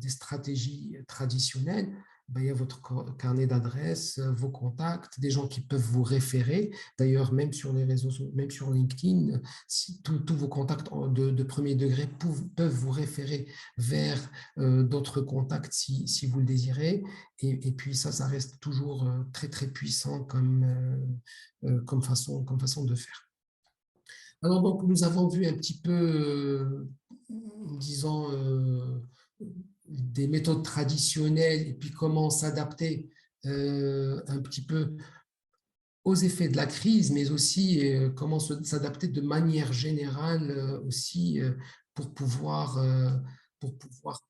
B: stratégies traditionnelles, ben, il y a votre carnet d'adresses, vos contacts, des gens qui peuvent vous référer. D'ailleurs, même sur les réseaux, même sur LinkedIn, si tous vos contacts de premier degré peuvent vous référer vers d'autres contacts si vous le désirez. Et puis ça reste toujours très, très puissant comme façon de faire. Alors, donc, nous avons vu un petit peu, disons, des méthodes traditionnelles et puis comment s'adapter un petit peu aux effets de la crise, mais aussi comment s'adapter de manière générale aussi pour pouvoir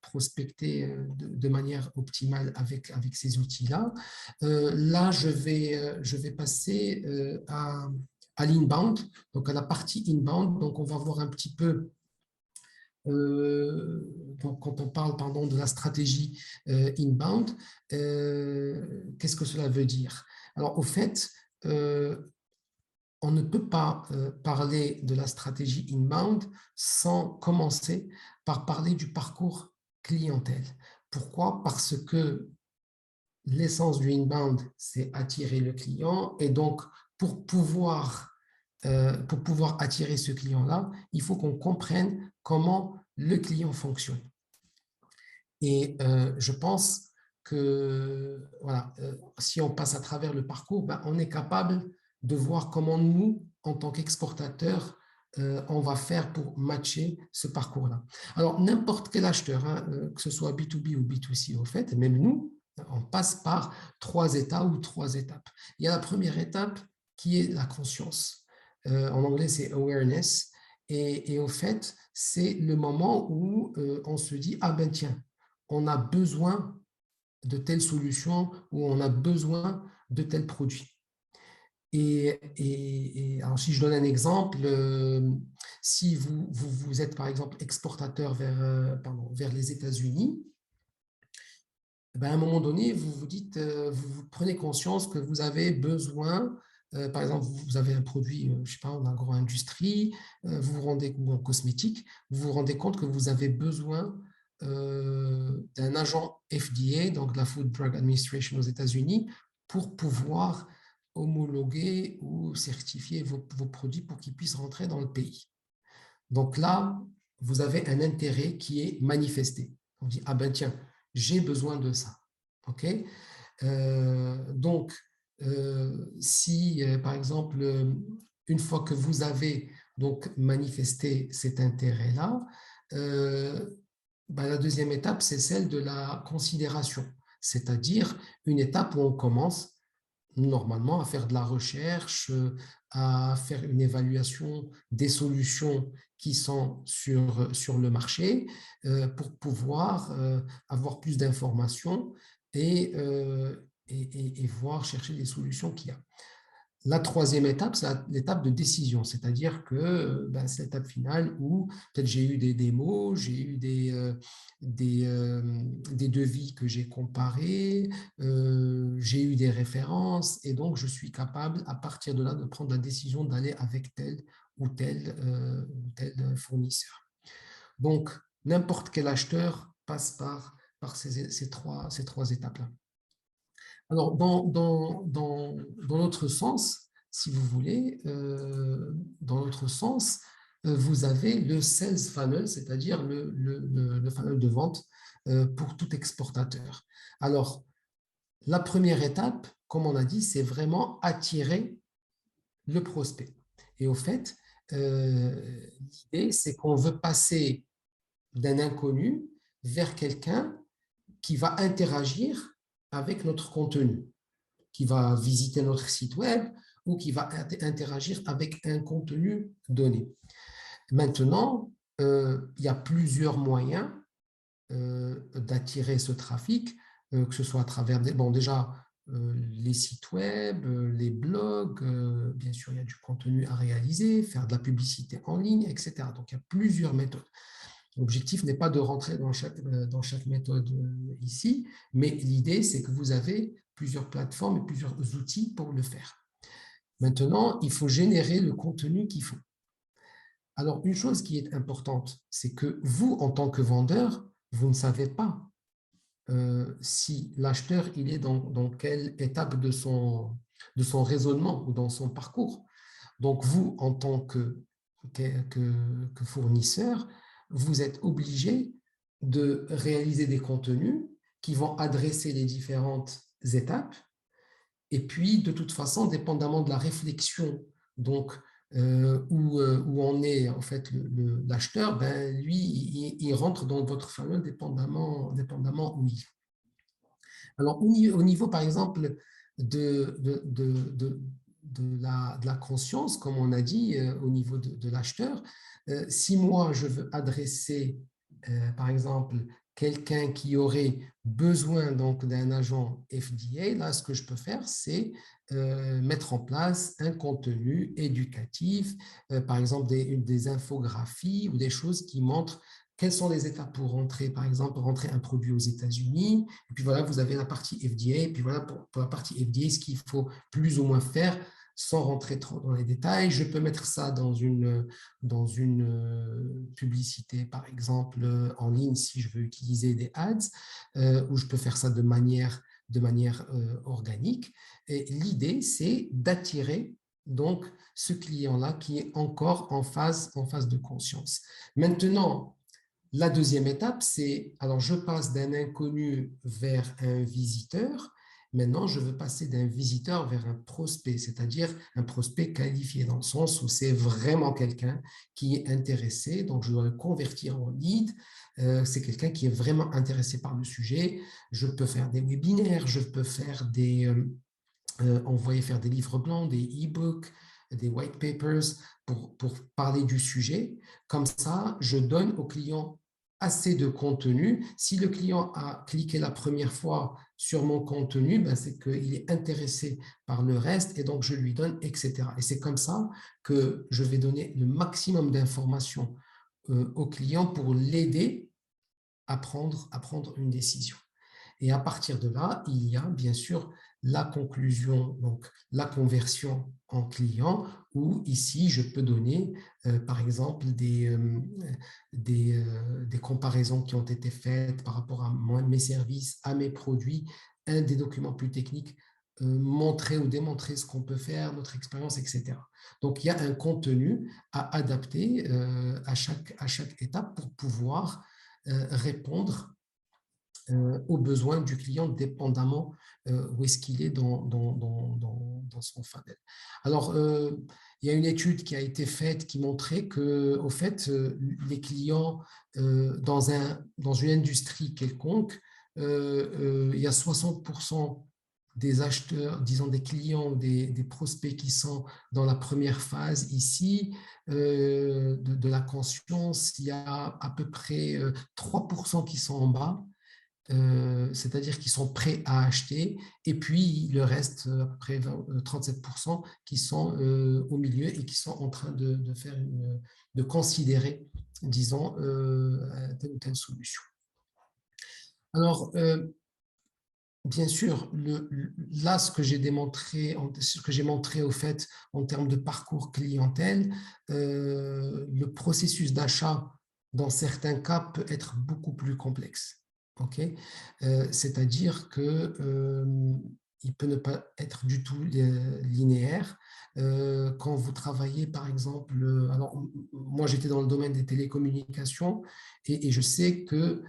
B: prospecter de manière optimale avec ces outils-là. Là, je vais passer à l'inbound, donc à la partie inbound. Donc, on va voir un petit peu donc quand on parle pardon, de la stratégie inbound, qu'est-ce que cela veut dire? Alors, au fait, on ne peut pas parler de la stratégie inbound sans commencer par parler du parcours clientèle. Pourquoi? Parce que l'essence du inbound, c'est attirer le client et donc pour pouvoir attirer ce client-là, il faut qu'on comprenne comment le client fonctionne. Et je pense que voilà, si on passe à travers le parcours, ben, on est capable de voir comment nous, en tant qu'exportateurs, on va faire pour matcher ce parcours-là. Alors, n'importe quel acheteur, hein, que ce soit B2B ou B2C, au fait, même nous, on passe par 3 états ou 3 étapes. Il y a la première étape qui est la conscience. En anglais, c'est awareness. Et au fait, c'est le moment où on se dit, ah ben tiens, on a besoin de telle solution ou on a besoin de tel produit. Alors, si je donne un exemple, si vous êtes par exemple exportateur vers les États-Unis, ben, à un moment donné, vous vous dites, vous prenez conscience que vous avez besoin, par exemple, vous avez un produit, je ne sais pas, en agro-industrie, ou en cosmétique, vous vous rendez compte que vous avez besoin d'un agent FDA, donc de la Food Drug Administration aux États-Unis, pour pouvoir homologuer ou certifier vos produits pour qu'ils puissent rentrer dans le pays. Donc là, vous avez un intérêt qui est manifesté. On dit, ah ben tiens, j'ai besoin de ça. OK? Donc, si, par exemple, une fois que vous avez donc manifesté cet intérêt-là, ben, la deuxième étape, c'est celle de la considération, c'est-à-dire une étape où on commence normalement à faire de la recherche, à faire une évaluation des solutions qui sont sur le marché pour pouvoir avoir plus d'informations et voir chercher les solutions qu'il y a. La troisième étape, c'est l'étape de décision, c'est-à-dire que ben, c'est l'étape finale où peut-être j'ai eu des démos, j'ai eu des devis que j'ai comparés, j'ai eu des références et donc je suis capable à partir de là de prendre la décision d'aller avec tel ou tel fournisseur. Donc, n'importe quel acheteur passe par ces trois étapes-là. Alors, dans l'autre sens, si vous voulez, dans l'autre sens, vous avez le sales funnel, c'est-à-dire le funnel de vente pour tout exportateur. Alors, la première étape, comme on a dit, c'est vraiment attirer le prospect. Et au fait, l'idée, c'est qu'on veut passer d'un inconnu vers quelqu'un qui va interagir avec notre contenu, qui va visiter notre site web ou qui va interagir avec un contenu donné. Maintenant, il y a plusieurs moyens d'attirer ce trafic, que ce soit à travers les sites web, les blogs, bien sûr, il y a du contenu à réaliser, faire de la publicité en ligne, etc. Donc, il y a plusieurs méthodes. L'objectif n'est pas de rentrer dans chaque méthode ici, mais l'idée, c'est que vous avez plusieurs plateformes et plusieurs outils pour le faire. Maintenant, il faut générer le contenu qu'il faut. Alors, une chose qui est importante, c'est que vous, en tant que vendeur, vous ne savez pas si l'acheteur il est dans quelle étape de son raisonnement ou dans son parcours. Donc, vous, en tant que fournisseur, vous êtes obligé de réaliser des contenus qui vont adresser les différentes étapes. Et puis, de toute façon, dépendamment de la réflexion, donc, où on est en fait l'acheteur, ben, lui, il rentre dans votre funnel dépendamment où il est. Alors, au niveau, par exemple, de la conscience, comme on a dit, au niveau de l'acheteur. Si moi, je veux adresser, par exemple, quelqu'un qui aurait besoin donc d'un agent FDA, là, ce que je peux faire, c'est mettre en place un contenu éducatif, par exemple des infographies ou des choses qui montrent quelles sont les étapes pour rentrer, par exemple, rentrer un produit aux États-Unis. Et puis voilà, vous avez la partie FDA. Et puis voilà, pour la partie FDA, ce qu'il faut plus ou moins faire sans rentrer trop dans les détails. Je peux mettre ça dans une publicité, par exemple, en ligne, si je veux utiliser des ads, ou je peux faire ça de manière organique. Et l'idée, c'est d'attirer donc ce client-là qui est encore en phase de conscience. Maintenant, la deuxième étape, c'est, alors je passe d'un inconnu vers un visiteur. Maintenant, je veux passer d'un visiteur vers un prospect, c'est-à-dire un prospect qualifié dans le sens où c'est vraiment quelqu'un qui est intéressé. Donc, je dois le convertir en lead. C'est quelqu'un qui est vraiment intéressé par le sujet. Je peux faire des webinaires, je peux faire envoyer faire des livres blancs, des e-books, des white papers pour parler du sujet. Comme ça, je donne au client assez de contenu. Si le client a cliqué la première fois sur mon contenu, ben c'est qu'il est intéressé par le reste et donc je lui donne, etc. Et c'est comme ça que je vais donner le maximum d'informations au client pour l'aider à prendre une décision. Et à partir de là, il y a bien sûr la conclusion, donc la conversion en client, où ici, je peux donner, par exemple, des comparaisons qui ont été faites par rapport à mes services, à mes produits, un des documents plus techniques, montrer ou démontrer ce qu'on peut faire, notre expérience, etc. Donc, il y a un contenu à adapter à chaque étape pour pouvoir répondre aux besoins du client, dépendamment où est-ce qu'il est dans son funnel. Alors, il y a une étude qui a été faite qui montrait que, au fait, les clients dans une industrie quelconque, il y a 60% des acheteurs, disons des clients, des prospects qui sont dans la première phase ici de la conscience. Il y a à peu près 3% qui sont en bas, c'est-à-dire qu'ils sont prêts à acheter, et puis le reste, à peu près 37%, qui sont au milieu et qui sont en train de considérer, disons, telle ou telle solution. Alors, bien sûr, là, ce que j'ai démontré, ce que j'ai montré au fait en termes de parcours clientèle, le processus d'achat, dans certains cas, peut être beaucoup plus complexe. Okay, c'est-à-dire que il peut ne pas être du tout linéaire. Quand vous travaillez, par exemple, alors moi j'étais dans le domaine des télécommunications et je sais que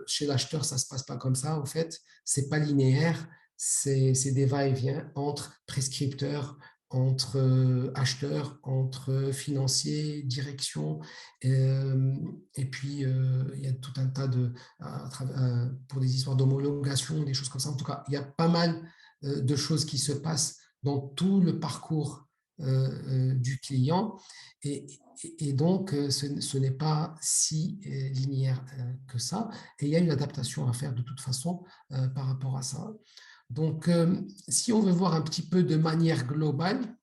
B: chez l'acheteur, ça ne se passe pas comme ça. En fait, ce n'est pas linéaire, c'est des va-et-vient entre prescripteurs, entre acheteurs, entre financiers, direction. Et puis, il y a tout un tas pour des histoires d'homologation, des choses comme ça. En tout cas, il y a pas mal de choses qui se passent dans tout le parcours du client. Et donc, ce n'est pas si linéaire que ça. Et il y a une adaptation à faire de toute façon par rapport à ça. Donc, si on veut voir un petit peu de manière globale,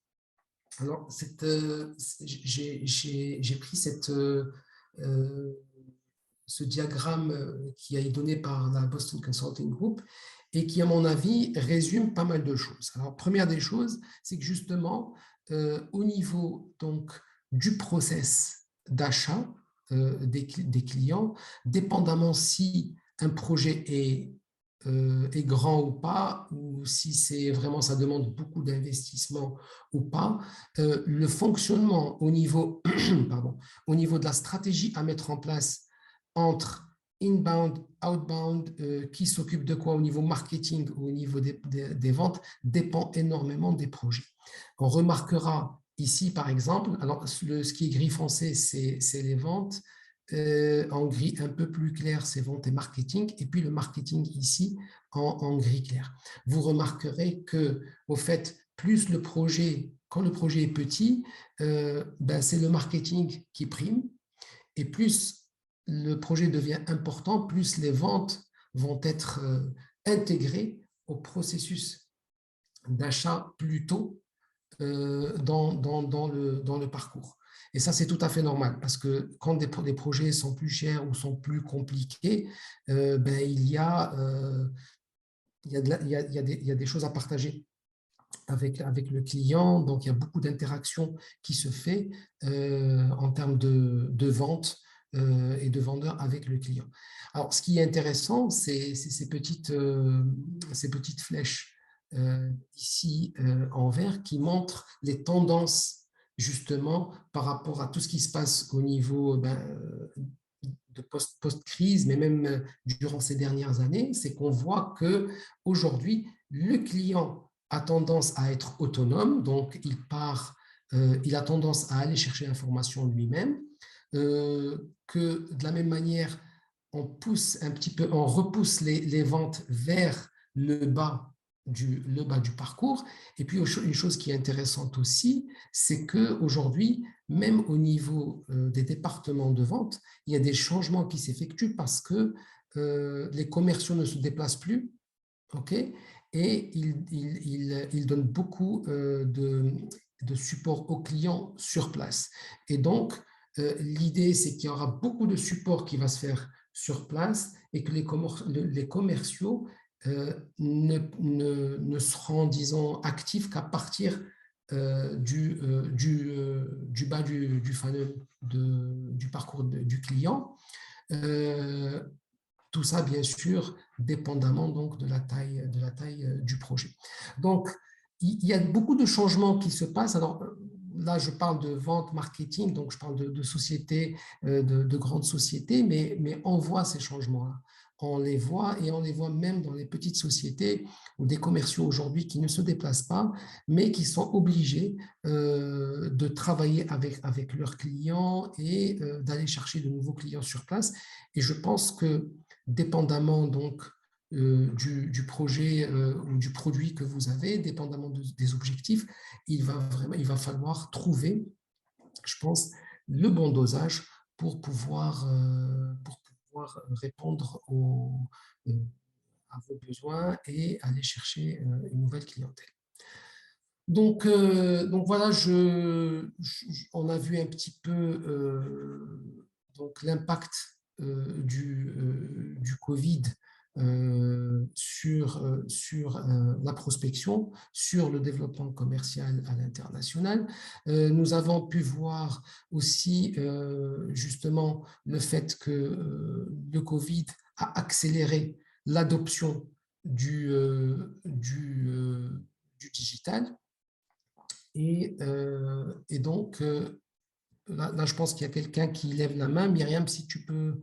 B: alors j'ai pris ce diagramme qui est donné par la Boston Consulting Group et qui, à mon avis, résume pas mal de choses. Alors, première des choses, c'est que justement, au niveau donc, du process d'achat des clients, dépendamment si un projet est grand ou pas, ou si c'est vraiment ça demande beaucoup d'investissement ou pas, le fonctionnement au niveau, pardon, au niveau de la stratégie à mettre en place entre inbound, outbound, qui s'occupe de quoi au niveau marketing ou au niveau des ventes, dépend énormément des projets. On remarquera ici, par exemple, alors ce qui est gris foncé, c'est les ventes. En gris un peu plus clair, c'est vente et marketing. Et puis le marketing ici, en gris clair. Vous remarquerez que, au fait, quand le projet est petit, c'est le marketing qui prime, et plus le projet devient important, plus les ventes vont être intégrées au processus d'achat plus tôt dans le parcours. Et ça, c'est tout à fait normal, parce que quand des projets sont plus chers ou sont plus compliqués, il y a des choses à partager avec le client. Donc, il y a beaucoup d'interactions qui se fait en termes de vente et de vendeur avec le client. Alors, ce qui est intéressant, c'est ces petites flèches ici en vert qui montrent les tendances justement par rapport à tout ce qui se passe au niveau de post-crise, mais même durant ces dernières années. C'est qu'on voit qu'aujourd'hui, le client a tendance à être autonome, donc il a tendance à aller chercher l'information lui-même, que de la même manière, on repousse les ventes vers le bas du parcours. Et puis, une chose qui est intéressante aussi, c'est qu'aujourd'hui, même au niveau des départements de vente, il y a des changements qui s'effectuent parce que les commerciaux ne se déplacent plus, ok, et ils donnent beaucoup de support aux clients sur place. Et donc, l'idée, c'est qu'il y aura beaucoup de support qui va se faire sur place et que les commerciaux ne seront, disons, actifs qu'à partir du bas du funnel du parcours du client. Tout ça, bien sûr, dépendamment donc de la taille du projet. Donc, il y a beaucoup de changements qui se passent. Alors, là, je parle de vente, marketing, donc je parle de sociétés, de grandes sociétés, mais on voit ces changements-là. On les voit, et on les voit même dans les petites sociétés ou des commerciaux aujourd'hui qui ne se déplacent pas, mais qui sont obligés de travailler avec leurs clients et d'aller chercher de nouveaux clients sur place. Et je pense que, dépendamment donc du projet ou du produit que vous avez, dépendamment des objectifs, il va falloir trouver, je pense, le bon dosage pour pouvoir répondre à vos besoins et aller chercher une nouvelle clientèle. Donc voilà, on a vu un petit peu donc l'impact du Covid sur la prospection, sur le développement commercial à l'international. Nous avons pu voir aussi justement le fait que le Covid a accéléré l'adoption du digital. Et donc, là, je pense qu'il y a quelqu'un qui lève la main. Myriam, si tu peux...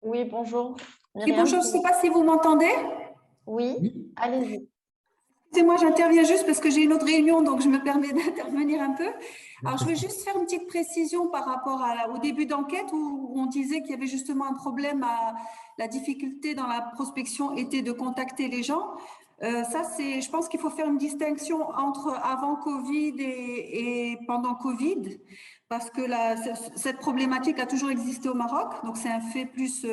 A: Oui, bonjour.
C: Oui, bonjour, je ne sais pas si vous m'entendez.
A: Oui, allez-y.
C: Moi, j'interviens juste parce que j'ai une autre réunion, donc je me permets d'intervenir un peu. Alors, je vais juste faire une petite précision par rapport au début d'enquête où on disait qu'il y avait justement un problème la difficulté dans la prospection était de contacter les gens. Je pense qu'il faut faire une distinction entre avant Covid et pendant Covid, parce que cette problématique a toujours existé au Maroc, donc c'est un fait plus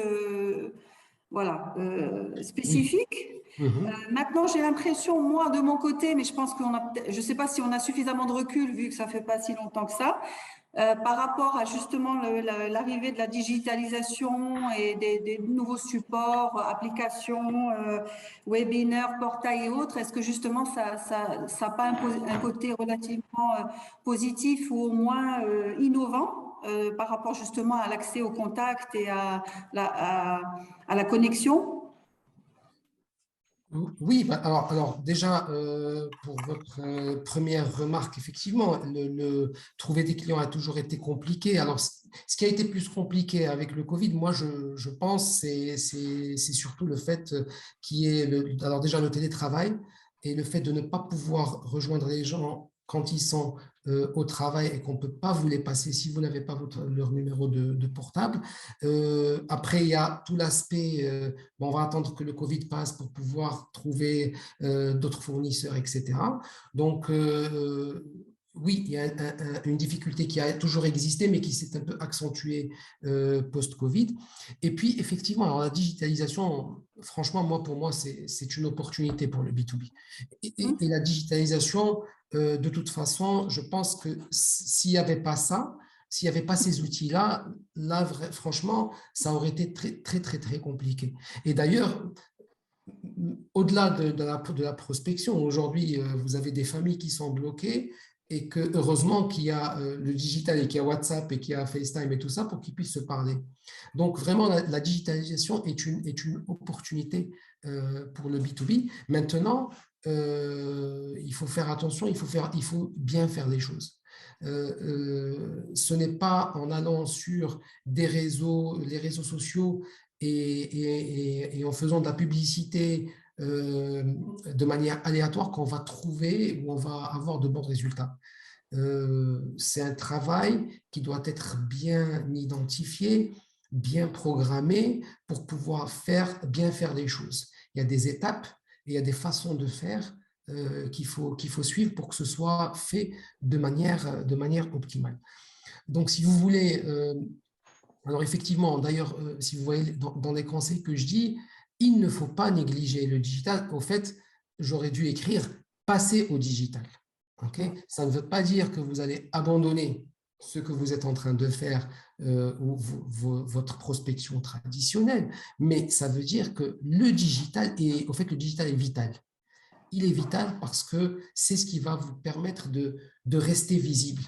C: spécifique. Maintenant, j'ai l'impression, moi, de mon côté, mais je pense je ne sais pas si on a suffisamment de recul vu que ça ne fait pas si longtemps que ça, par rapport à justement l'arrivée de la digitalisation et des nouveaux supports, applications, webinaires, portails et autres. Est-ce que justement ça n'a pas un côté relativement positif ou au moins innovant par rapport justement à l'accès au contact et à la connexion?
B: Oui, alors déjà, pour votre première remarque, effectivement, trouver des clients a toujours été compliqué. Alors, ce qui a été plus compliqué avec le Covid, moi, je pense, c'est surtout le fait qu'il y ait, alors déjà, le télétravail et le fait de ne pas pouvoir rejoindre les gens quand ils sont au travail et qu'on ne peut pas vous les passer si vous n'avez pas leur numéro de portable. Après, il y a tout l'aspect, on va attendre que le Covid passe pour pouvoir trouver d'autres fournisseurs, etc. Donc, oui, il y a une difficulté qui a toujours existé, mais qui s'est un peu accentuée post-Covid. Et puis, effectivement, alors la digitalisation, franchement, pour moi, c'est une opportunité pour le B2B. Et la digitalisation, de toute façon, je pense que s'il n'y avait pas ça, s'il n'y avait pas ces outils-là, là, franchement, ça aurait été très, très, très, très compliqué. Et d'ailleurs, au-delà de la prospection, aujourd'hui, vous avez des familles qui sont bloquées et que heureusement qu'il y a le digital et qu'il y a WhatsApp et qu'il y a FaceTime et tout ça pour qu'ils puissent se parler. Donc, vraiment, la digitalisation est une opportunité pour le B2B. Maintenant, il faut faire attention, il faut bien faire les choses. Ce n'est pas en allant sur les réseaux sociaux et en faisant de la publicité de manière aléatoire qu'on va trouver ou on va avoir de bons résultats. C'est un travail qui doit être bien identifié, bien programmé pour pouvoir bien faire les choses. Il y a des étapes et il y a des façons de faire qu'il faut suivre pour que ce soit fait de manière optimale. Donc, si vous voulez, alors effectivement, d'ailleurs, si vous voyez dans les conseils que je dis, il ne faut pas négliger le digital. Au fait, j'aurais dû écrire « passer au digital ». Ça ne veut pas dire que vous allez abandonner ce que vous êtes en train de faire ou votre prospection traditionnelle, mais ça veut dire que le digital est vital. Il est vital parce que c'est ce qui va vous permettre de rester visible.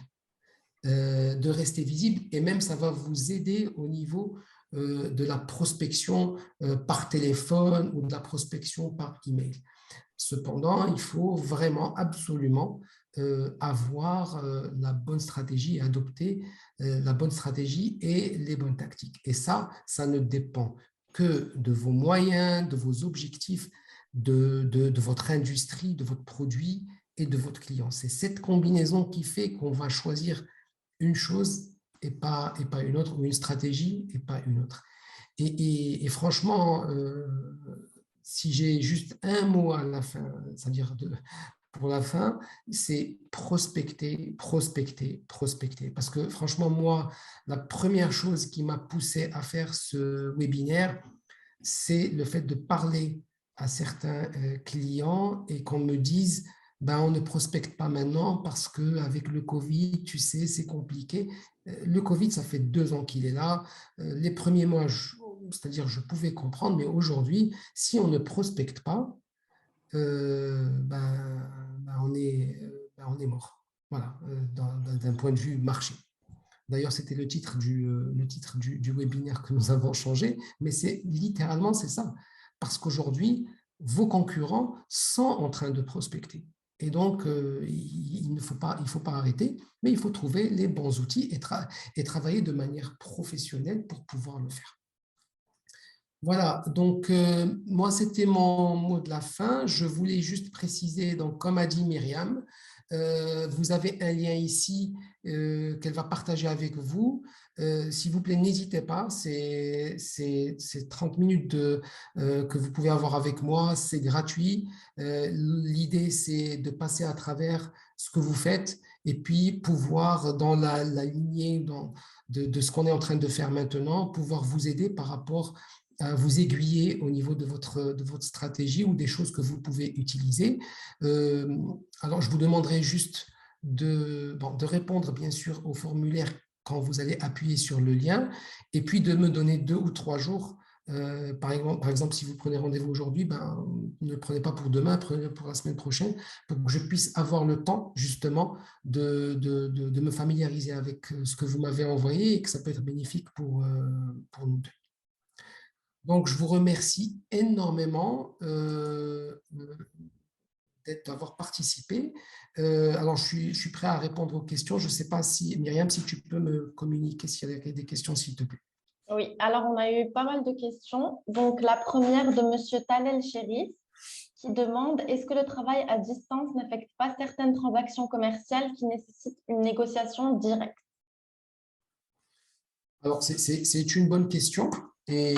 B: Et même ça va vous aider au niveau de la prospection par téléphone ou de la prospection par email. Cependant, il faut vraiment absolument avoir la bonne stratégie et adopter la bonne stratégie et les bonnes tactiques. Et ça ne dépend que de vos moyens, de vos objectifs, de votre industrie, de votre produit et de votre client. C'est cette combinaison qui fait qu'on va choisir une chose et pas une autre, ou une stratégie et pas une autre. Et franchement, si j'ai juste un mot à la fin, c'est-à-dire pour la fin, c'est prospecter, prospecter, prospecter. Parce que franchement, moi, la première chose qui m'a poussé à faire ce webinaire, c'est le fait de parler à certains clients et qu'on me dise ben, on ne prospecte pas maintenant parce qu'avec le Covid, tu sais, c'est compliqué. Le Covid, ça fait 2 ans qu'il est là. Les premiers mois, c'est-à-dire je pouvais comprendre, mais aujourd'hui, si on ne prospecte pas, on est mort. Voilà, d'un point de vue marché. D'ailleurs, c'était le titre du webinaire que nous avons changé, mais littéralement, c'est ça. Parce qu'aujourd'hui, vos concurrents sont en train de prospecter. Et donc, il ne faut pas arrêter, mais il faut trouver les bons outils et travailler de manière professionnelle pour pouvoir le faire. Voilà, donc moi, c'était mon mot de la fin. Je voulais juste préciser, donc, comme a dit Myriam, vous avez un lien ici qu'elle va partager avec vous. S'il vous plaît, n'hésitez pas, c'est 30 minutes que vous pouvez avoir avec moi, c'est gratuit. L'idée, c'est de passer à travers ce que vous faites et puis pouvoir, dans la lignée de ce qu'on est en train de faire maintenant, pouvoir vous aider par rapport à vous aiguiller au niveau de votre stratégie ou des choses que vous pouvez utiliser. Alors, je vous demanderai juste de répondre, bien sûr, au formulaire quand vous allez appuyer sur le lien, et puis de me donner 2 ou 3 jours. Par exemple, si vous prenez rendez-vous aujourd'hui, ne le prenez pas pour demain, prenez-le pour la semaine prochaine, pour que je puisse avoir le temps, justement, de me familiariser avec ce que vous m'avez envoyé et que ça peut être bénéfique pour nous deux. Donc, je vous remercie énormément d'avoir participé. Alors, je suis prêt à répondre aux questions. Je ne sais pas si, Myriam, si tu peux me communiquer s'il y a des questions, s'il te plaît.
A: Oui, alors on a eu pas mal de questions. Donc, la première de M. Talel Chérif. qui demande: est-ce que le travail à distance n'affecte pas certaines transactions commerciales qui nécessitent une négociation directe?
B: Alors, c'est une bonne question. Et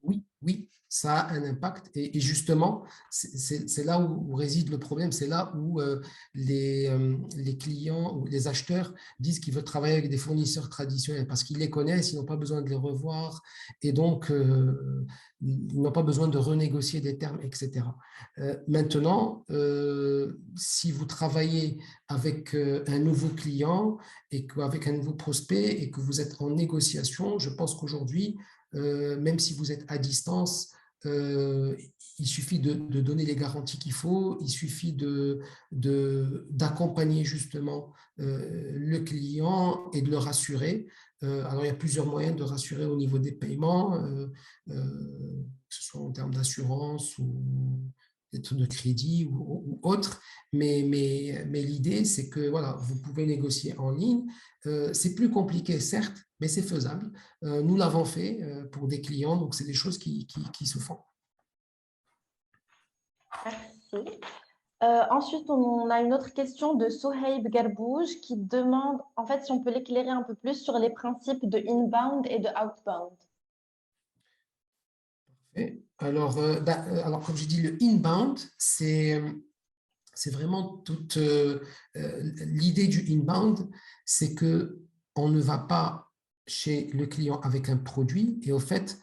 B: oui, ça a un impact. Et justement, c'est là où réside le problème. C'est là où les clients ou les acheteurs disent qu'ils veulent travailler avec des fournisseurs traditionnels parce qu'ils les connaissent, ils n'ont pas besoin de les revoir. Et donc, ils n'ont pas besoin de renégocier des termes, etc. Maintenant, si vous travaillez avec un nouveau client et qu'avec un nouveau prospect et que vous êtes en négociation, je pense qu'aujourd'hui, même si vous êtes à distance, il suffit de donner les garanties qu'il faut, il suffit d'accompagner justement le client et de le rassurer. Alors, il y a plusieurs moyens de rassurer au niveau des paiements, que ce soit en termes d'assurance ou de crédit ou autre. Mais l'idée, c'est que voilà, vous pouvez négocier en ligne. C'est plus compliqué, certes, mais c'est faisable. Nous l'avons fait pour des clients, donc c'est des choses qui se font.
A: Merci. Ensuite, on a une autre question de Sohaib Garbouj qui demande en fait si on peut l'éclairer un peu plus sur les principes de inbound et de outbound.
B: Alors, alors, comme je dis, le inbound, c'est vraiment toute l'idée du inbound, c'est qu'on ne va pas chez le client avec un produit et au fait,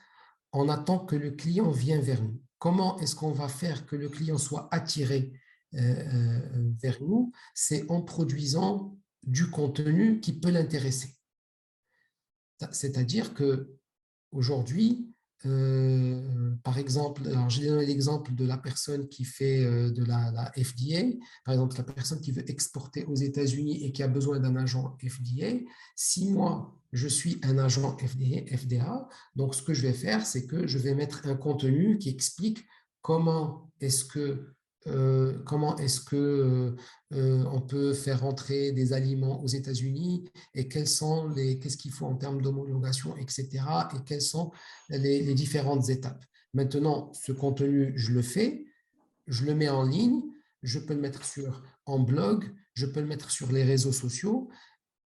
B: on attend que le client vienne vers nous. Comment est-ce qu'on va faire que le client soit attiré vers nous? C'est en produisant du contenu qui peut l'intéresser. C'est-à-dire qu'aujourd'hui, par exemple, alors j'ai donné l'exemple de la personne qui fait de la FDA, par exemple la personne qui veut exporter aux États-Unis et qui a besoin d'un agent FDA. Si moi, je suis un agent FDA, donc ce que je vais faire, c'est que je vais mettre un contenu qui explique comment est-ce que on peut faire entrer des aliments aux États-Unis et qu'est-ce qu'il faut en termes d'homologation, etc. et quelles sont les différentes étapes. Maintenant, ce contenu, je le fais, je le mets en ligne, je peux le mettre en blog, je peux le mettre sur les réseaux sociaux,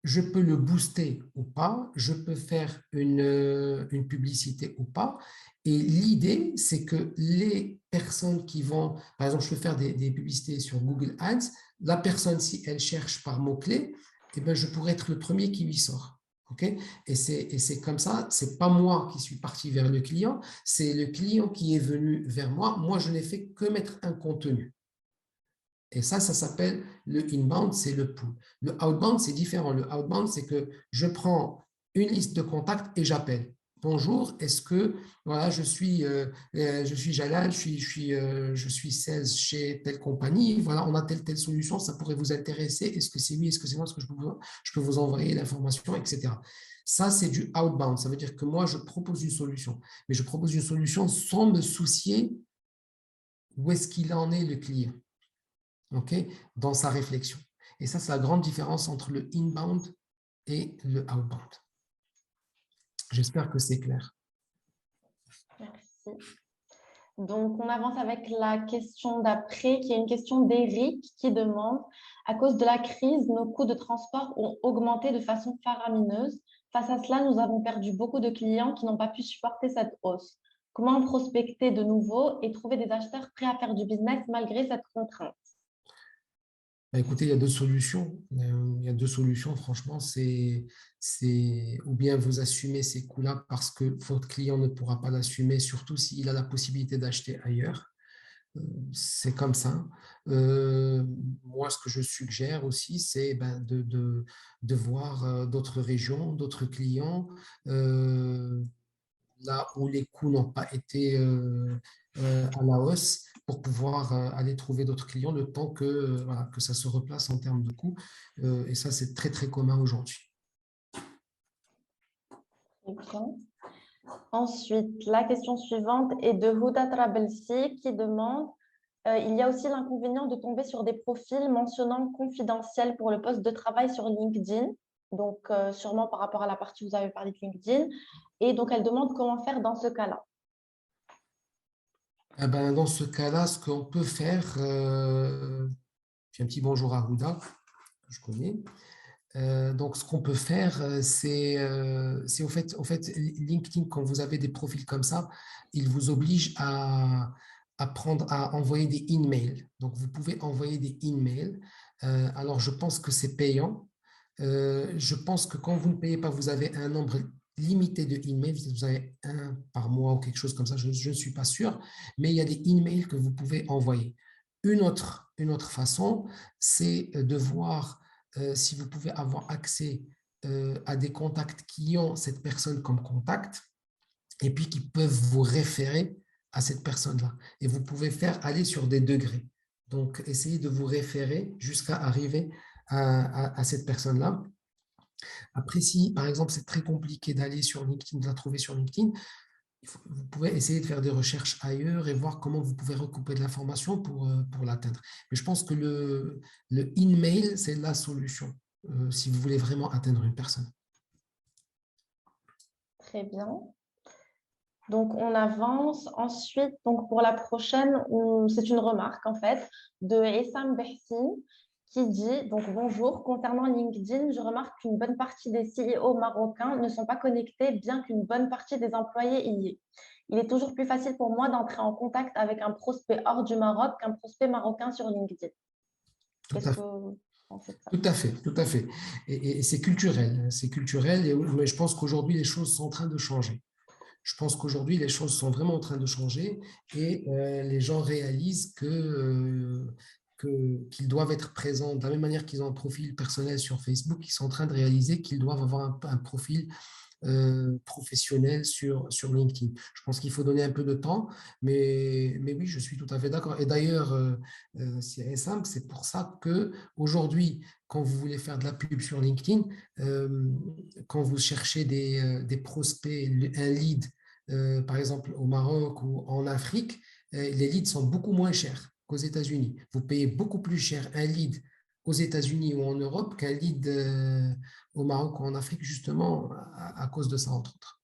B: je peux le booster ou pas, je peux faire une publicité ou pas. Et l'idée, c'est que les personnes qui vont, par exemple, je peux faire des publicités sur Google Ads, la personne, si elle cherche par mots-clés, eh bien, je pourrais être le premier qui lui sort. Okay? Et c'est comme ça, ce n'est pas moi qui suis parti vers le client, c'est le client qui est venu vers moi. Moi, je n'ai fait que mettre un contenu. Et ça s'appelle le inbound, c'est le pull. Le outbound, c'est différent. Le outbound, c'est que je prends une liste de contacts et j'appelle. Bonjour, est-ce que voilà, je suis Jalal, je suis sales chez telle compagnie, voilà, on a telle solution, ça pourrait vous intéresser, est-ce que c'est oui, est-ce que c'est moi, est-ce que je peux vous envoyer l'information, etc. Ça, c'est du outbound, ça veut dire que moi, je propose une solution, mais je propose une solution sans me soucier où est-ce qu'il en est le client. Okay, dans sa réflexion. Et ça, c'est la grande différence entre le inbound et le outbound. J'espère que c'est clair.
A: Merci. Donc, on avance avec la question d'après, qui est une question d'Éric qui demande: à cause de la crise, nos coûts de transport ont augmenté de façon faramineuse. Face à cela, nous avons perdu beaucoup de clients qui n'ont pas pu supporter cette hausse. Comment prospecter de nouveau et trouver des acheteurs prêts à faire du business malgré cette contrainte?
B: Écoutez, il y a deux solutions. Franchement, c'est ou bien vous assumez ces coûts-là parce que votre client ne pourra pas l'assumer, surtout s'il a la possibilité d'acheter ailleurs. C'est comme ça. Moi, ce que je suggère aussi, c'est de voir d'autres régions, d'autres clients, là où les coûts n'ont pas été à la hausse pour pouvoir aller trouver d'autres clients le temps voilà, que ça se replace en termes de coûts. Et ça, c'est très, très commun aujourd'hui.
A: Ensuite, la question suivante est de Houda Trabelsi qui demande: il y a aussi l'inconvénient de tomber sur des profils mentionnant confidentiel pour le poste de travail sur LinkedIn. Donc, sûrement par rapport à la partie où vous avez parlé de LinkedIn. Et donc, elle demande comment faire dans ce cas-là.
B: Eh ben, dans ce cas-là, ce qu'on peut faire, puis un petit bonjour à Houda, que je connais. Donc, ce qu'on peut faire, c'est au fait, LinkedIn, quand vous avez des profils comme ça, il vous oblige à envoyer des emails. Donc, vous pouvez envoyer des emails. Alors, je pense que c'est payant. Je pense que quand vous ne payez pas, vous avez un nombre limité de emails. Vous avez un par mois ou quelque chose comme ça. Je ne suis pas sûr. Mais il y a des emails que vous pouvez envoyer. Une autre façon, c'est de voir si vous pouvez avoir accès à des contacts qui ont cette personne comme contact et puis qui peuvent vous référer à cette personne-là. Et vous pouvez faire aller sur des degrés. Donc, essayez de vous référer jusqu'à arriver à cette personne-là. Après, si, par exemple, c'est très compliqué d'aller sur LinkedIn, de la trouver sur LinkedIn, vous pouvez essayer de faire des recherches ailleurs et voir comment vous pouvez recouper de l'information pour l'atteindre. Mais je pense que le email, c'est la solution si vous voulez vraiment atteindre une personne.
A: Très bien. Donc, on avance. Ensuite, donc pour la prochaine, c'est une remarque en fait de Essam Behsin qui dit, donc bonjour, concernant LinkedIn, je remarque qu'une bonne partie des CEO marocains ne sont pas connectés, bien qu'une bonne partie des employés y est. Il est toujours plus facile pour moi d'entrer en contact avec un prospect hors du Maroc qu'un prospect marocain sur LinkedIn. Qu'est-ce que vous pensez de ça?
B: Tout à fait, tout à fait. Et c'est culturel, mais je pense qu'aujourd'hui, les choses sont en train de changer. Je pense qu'aujourd'hui, les choses sont vraiment en train de changer et les gens réalisent qu'ils doivent être présents de la même manière qu'ils ont un profil personnel sur Facebook, ils sont en train de réaliser qu'ils doivent avoir un profil professionnel sur LinkedIn. Je pense qu'il faut donner un peu de temps, mais oui, je suis tout à fait d'accord. Et d'ailleurs, c'est simple, c'est pour ça qu'aujourd'hui, quand vous voulez faire de la pub sur LinkedIn, quand vous cherchez des prospects, un lead, par exemple au Maroc ou en Afrique, les leads sont beaucoup moins chers qu'aux États-Unis. Vous payez beaucoup plus cher un lead aux États-Unis ou en Europe qu'un lead au Maroc ou en Afrique, justement à cause de ça, entre autres.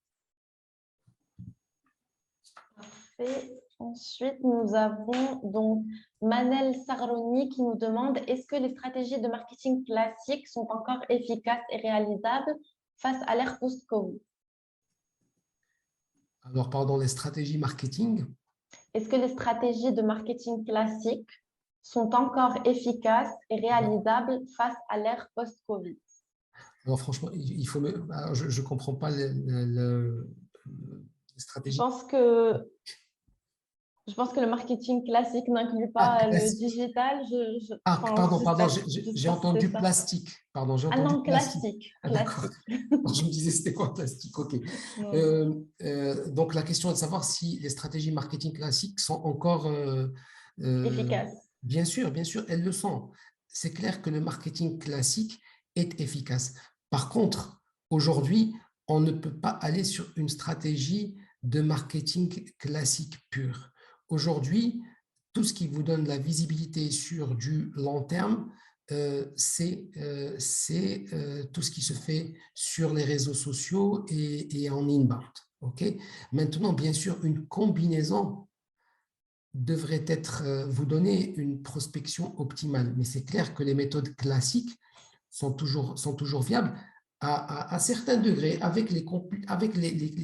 A: Parfait. Ensuite, nous avons donc Manel Saroni qui nous demande est-ce que les stratégies de marketing classiques sont encore efficaces et réalisables face à l'ère post-Covid?
B: Alors, pardon, les stratégies marketing.
A: Est-ce que les stratégies de marketing classiques sont encore efficaces et réalisables face à l'ère post-Covid?
B: Alors, franchement, il faut alors, je ne comprends pas les stratégies.
A: Je pense que le marketing classique n'inclut pas le digital.
B: Pardon, j'ai entendu plastique. Pardon, j'ai entendu
A: non,
B: plastique.
A: classique.
B: Je me disais, c'était quoi plastique? Ok. Donc, la question est de savoir si les stratégies marketing classiques sont encore
A: efficaces.
B: Bien sûr, elles le sont. C'est clair que le marketing classique est efficace. Par contre, aujourd'hui, on ne peut pas aller sur une stratégie de marketing classique pure. Aujourd'hui, tout ce qui vous donne la visibilité sur du long terme, c'est tout ce qui se fait sur les réseaux sociaux et en inbound. Okay? Maintenant, bien sûr, une combinaison devrait vous donner une prospection optimale, mais c'est clair que les méthodes classiques sont toujours viables à certains degrés avec les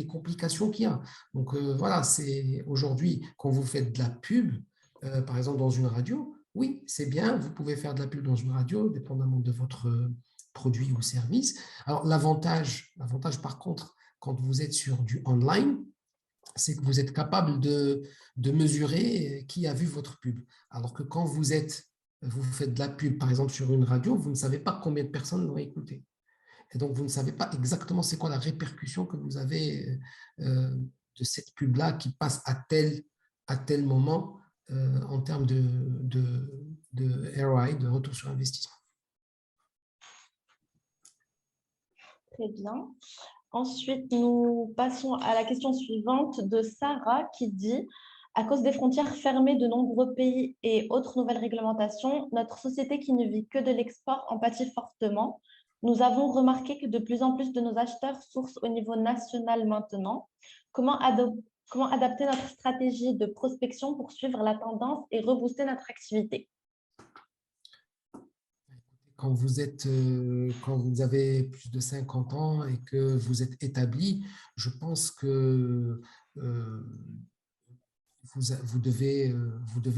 B: complications qu'il y a. Donc voilà, c'est aujourd'hui, quand vous faites de la pub, par exemple dans une radio, oui, c'est bien, vous pouvez faire de la pub dans une radio, dépendamment de votre produit ou service. Alors l'avantage par contre, quand vous êtes sur du online, c'est que vous êtes capable de mesurer qui a vu votre pub. Alors que quand vous faites de la pub, par exemple, sur une radio, vous ne savez pas combien de personnes l'ont écouté. Et donc, vous ne savez pas exactement c'est quoi la répercussion que vous avez de cette pub-là qui passe à tel moment en termes de ROI, de retour sur investissement.
A: Très bien. Ensuite, nous passons à la question suivante de Sarah qui dit « À cause des frontières fermées de nombreux pays et autres nouvelles réglementations, notre société qui ne vit que de l'export en pâtit fortement. Nous avons remarqué que de plus en plus de nos acheteurs sourcent au niveau national maintenant. Comment Comment adapter notre stratégie de prospection pour suivre la tendance et rebooster notre activité?
B: Quand vous avez plus de 50 ans et que vous êtes établi, je pense que vous devez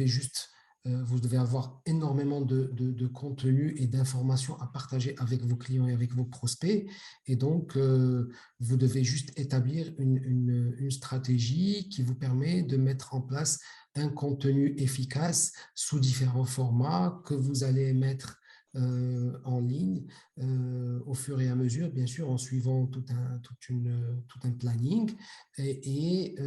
B: juste, vous devez avoir énormément de contenu et d'informations à partager avec vos clients et avec vos prospects. Et donc, vous devez juste établir une stratégie qui vous permet de mettre en place un contenu efficace sous différents formats que vous allez mettre en ligne au fur et à mesure, bien sûr, en suivant tout un planning. Et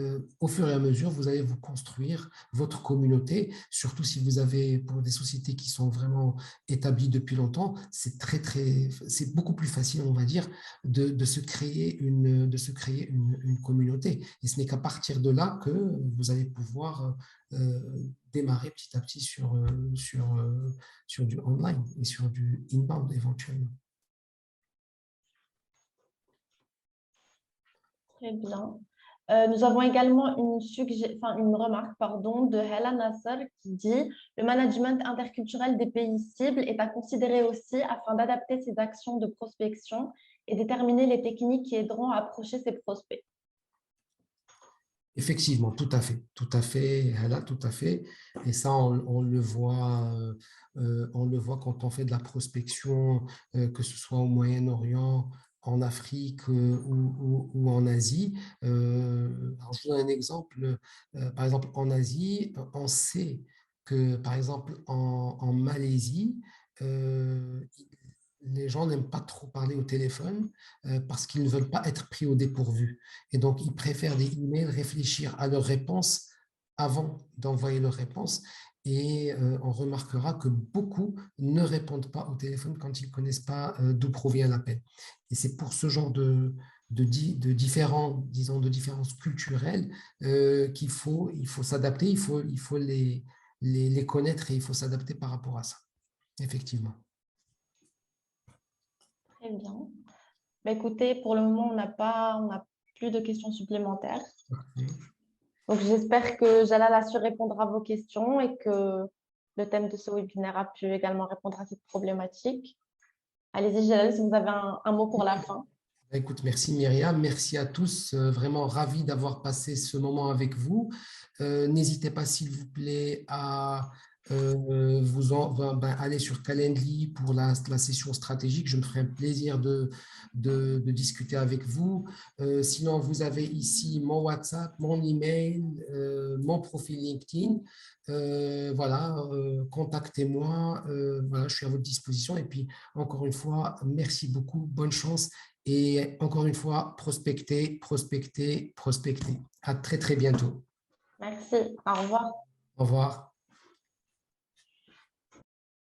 B: au fur et à mesure, vous allez vous construire votre communauté, surtout si vous avez, pour des sociétés qui sont vraiment établies depuis longtemps, c'est beaucoup plus facile, on va dire, de se créer une communauté. Et ce n'est qu'à partir de là que vous allez pouvoir démarrer petit à petit sur du online et sur du inbound éventuellement.
A: Très bien. Nous avons également une remarque de Hela Nasser qui dit « Le management interculturel des pays cibles est à considérer aussi afin d'adapter ses actions de prospection et déterminer les techniques qui aideront à approcher ses prospects. »
B: Effectivement, tout à fait, Hala, tout à fait. Et ça, on le voit quand on fait de la prospection, que ce soit au Moyen-Orient, en Afrique ou en Asie. Alors, je donne un exemple. Par exemple, en Asie, on sait que, par exemple, en Malaisie, les gens n'aiment pas trop parler au téléphone parce qu'ils ne veulent pas être pris au dépourvu. Et donc, ils préfèrent des emails, réfléchir à leurs réponses avant d'envoyer leurs réponses. Et on remarquera que beaucoup ne répondent pas au téléphone quand ils ne connaissent pas d'où provient l'appel. Et c'est pour ce genre de différences culturelles qu'il faut s'adapter, il faut les connaître et il faut s'adapter par rapport à ça, effectivement.
A: Très bien. Écoutez, pour le moment, on n'a plus de questions supplémentaires. Donc, j'espère que Jalal a su répondre à vos questions et que le thème de ce webinaire a pu également répondre à cette problématique. Allez-y, Jalal, si vous avez un mot pour la fin.
B: Écoute, merci Myriam, merci à tous, vraiment ravi d'avoir passé ce moment avec vous. N'hésitez pas, s'il vous plaît, à aller sur Calendly pour la session stratégique. Je me ferai un plaisir de discuter avec vous. Sinon, vous avez ici mon WhatsApp, mon email, mon profil LinkedIn. Voilà, contactez-moi. Voilà, je suis à votre disposition. Et puis, encore une fois, merci beaucoup, bonne chance. Et encore une fois, prospecter, prospecter, prospecter. À très, très bientôt.
A: Merci. Au revoir.
B: Au revoir.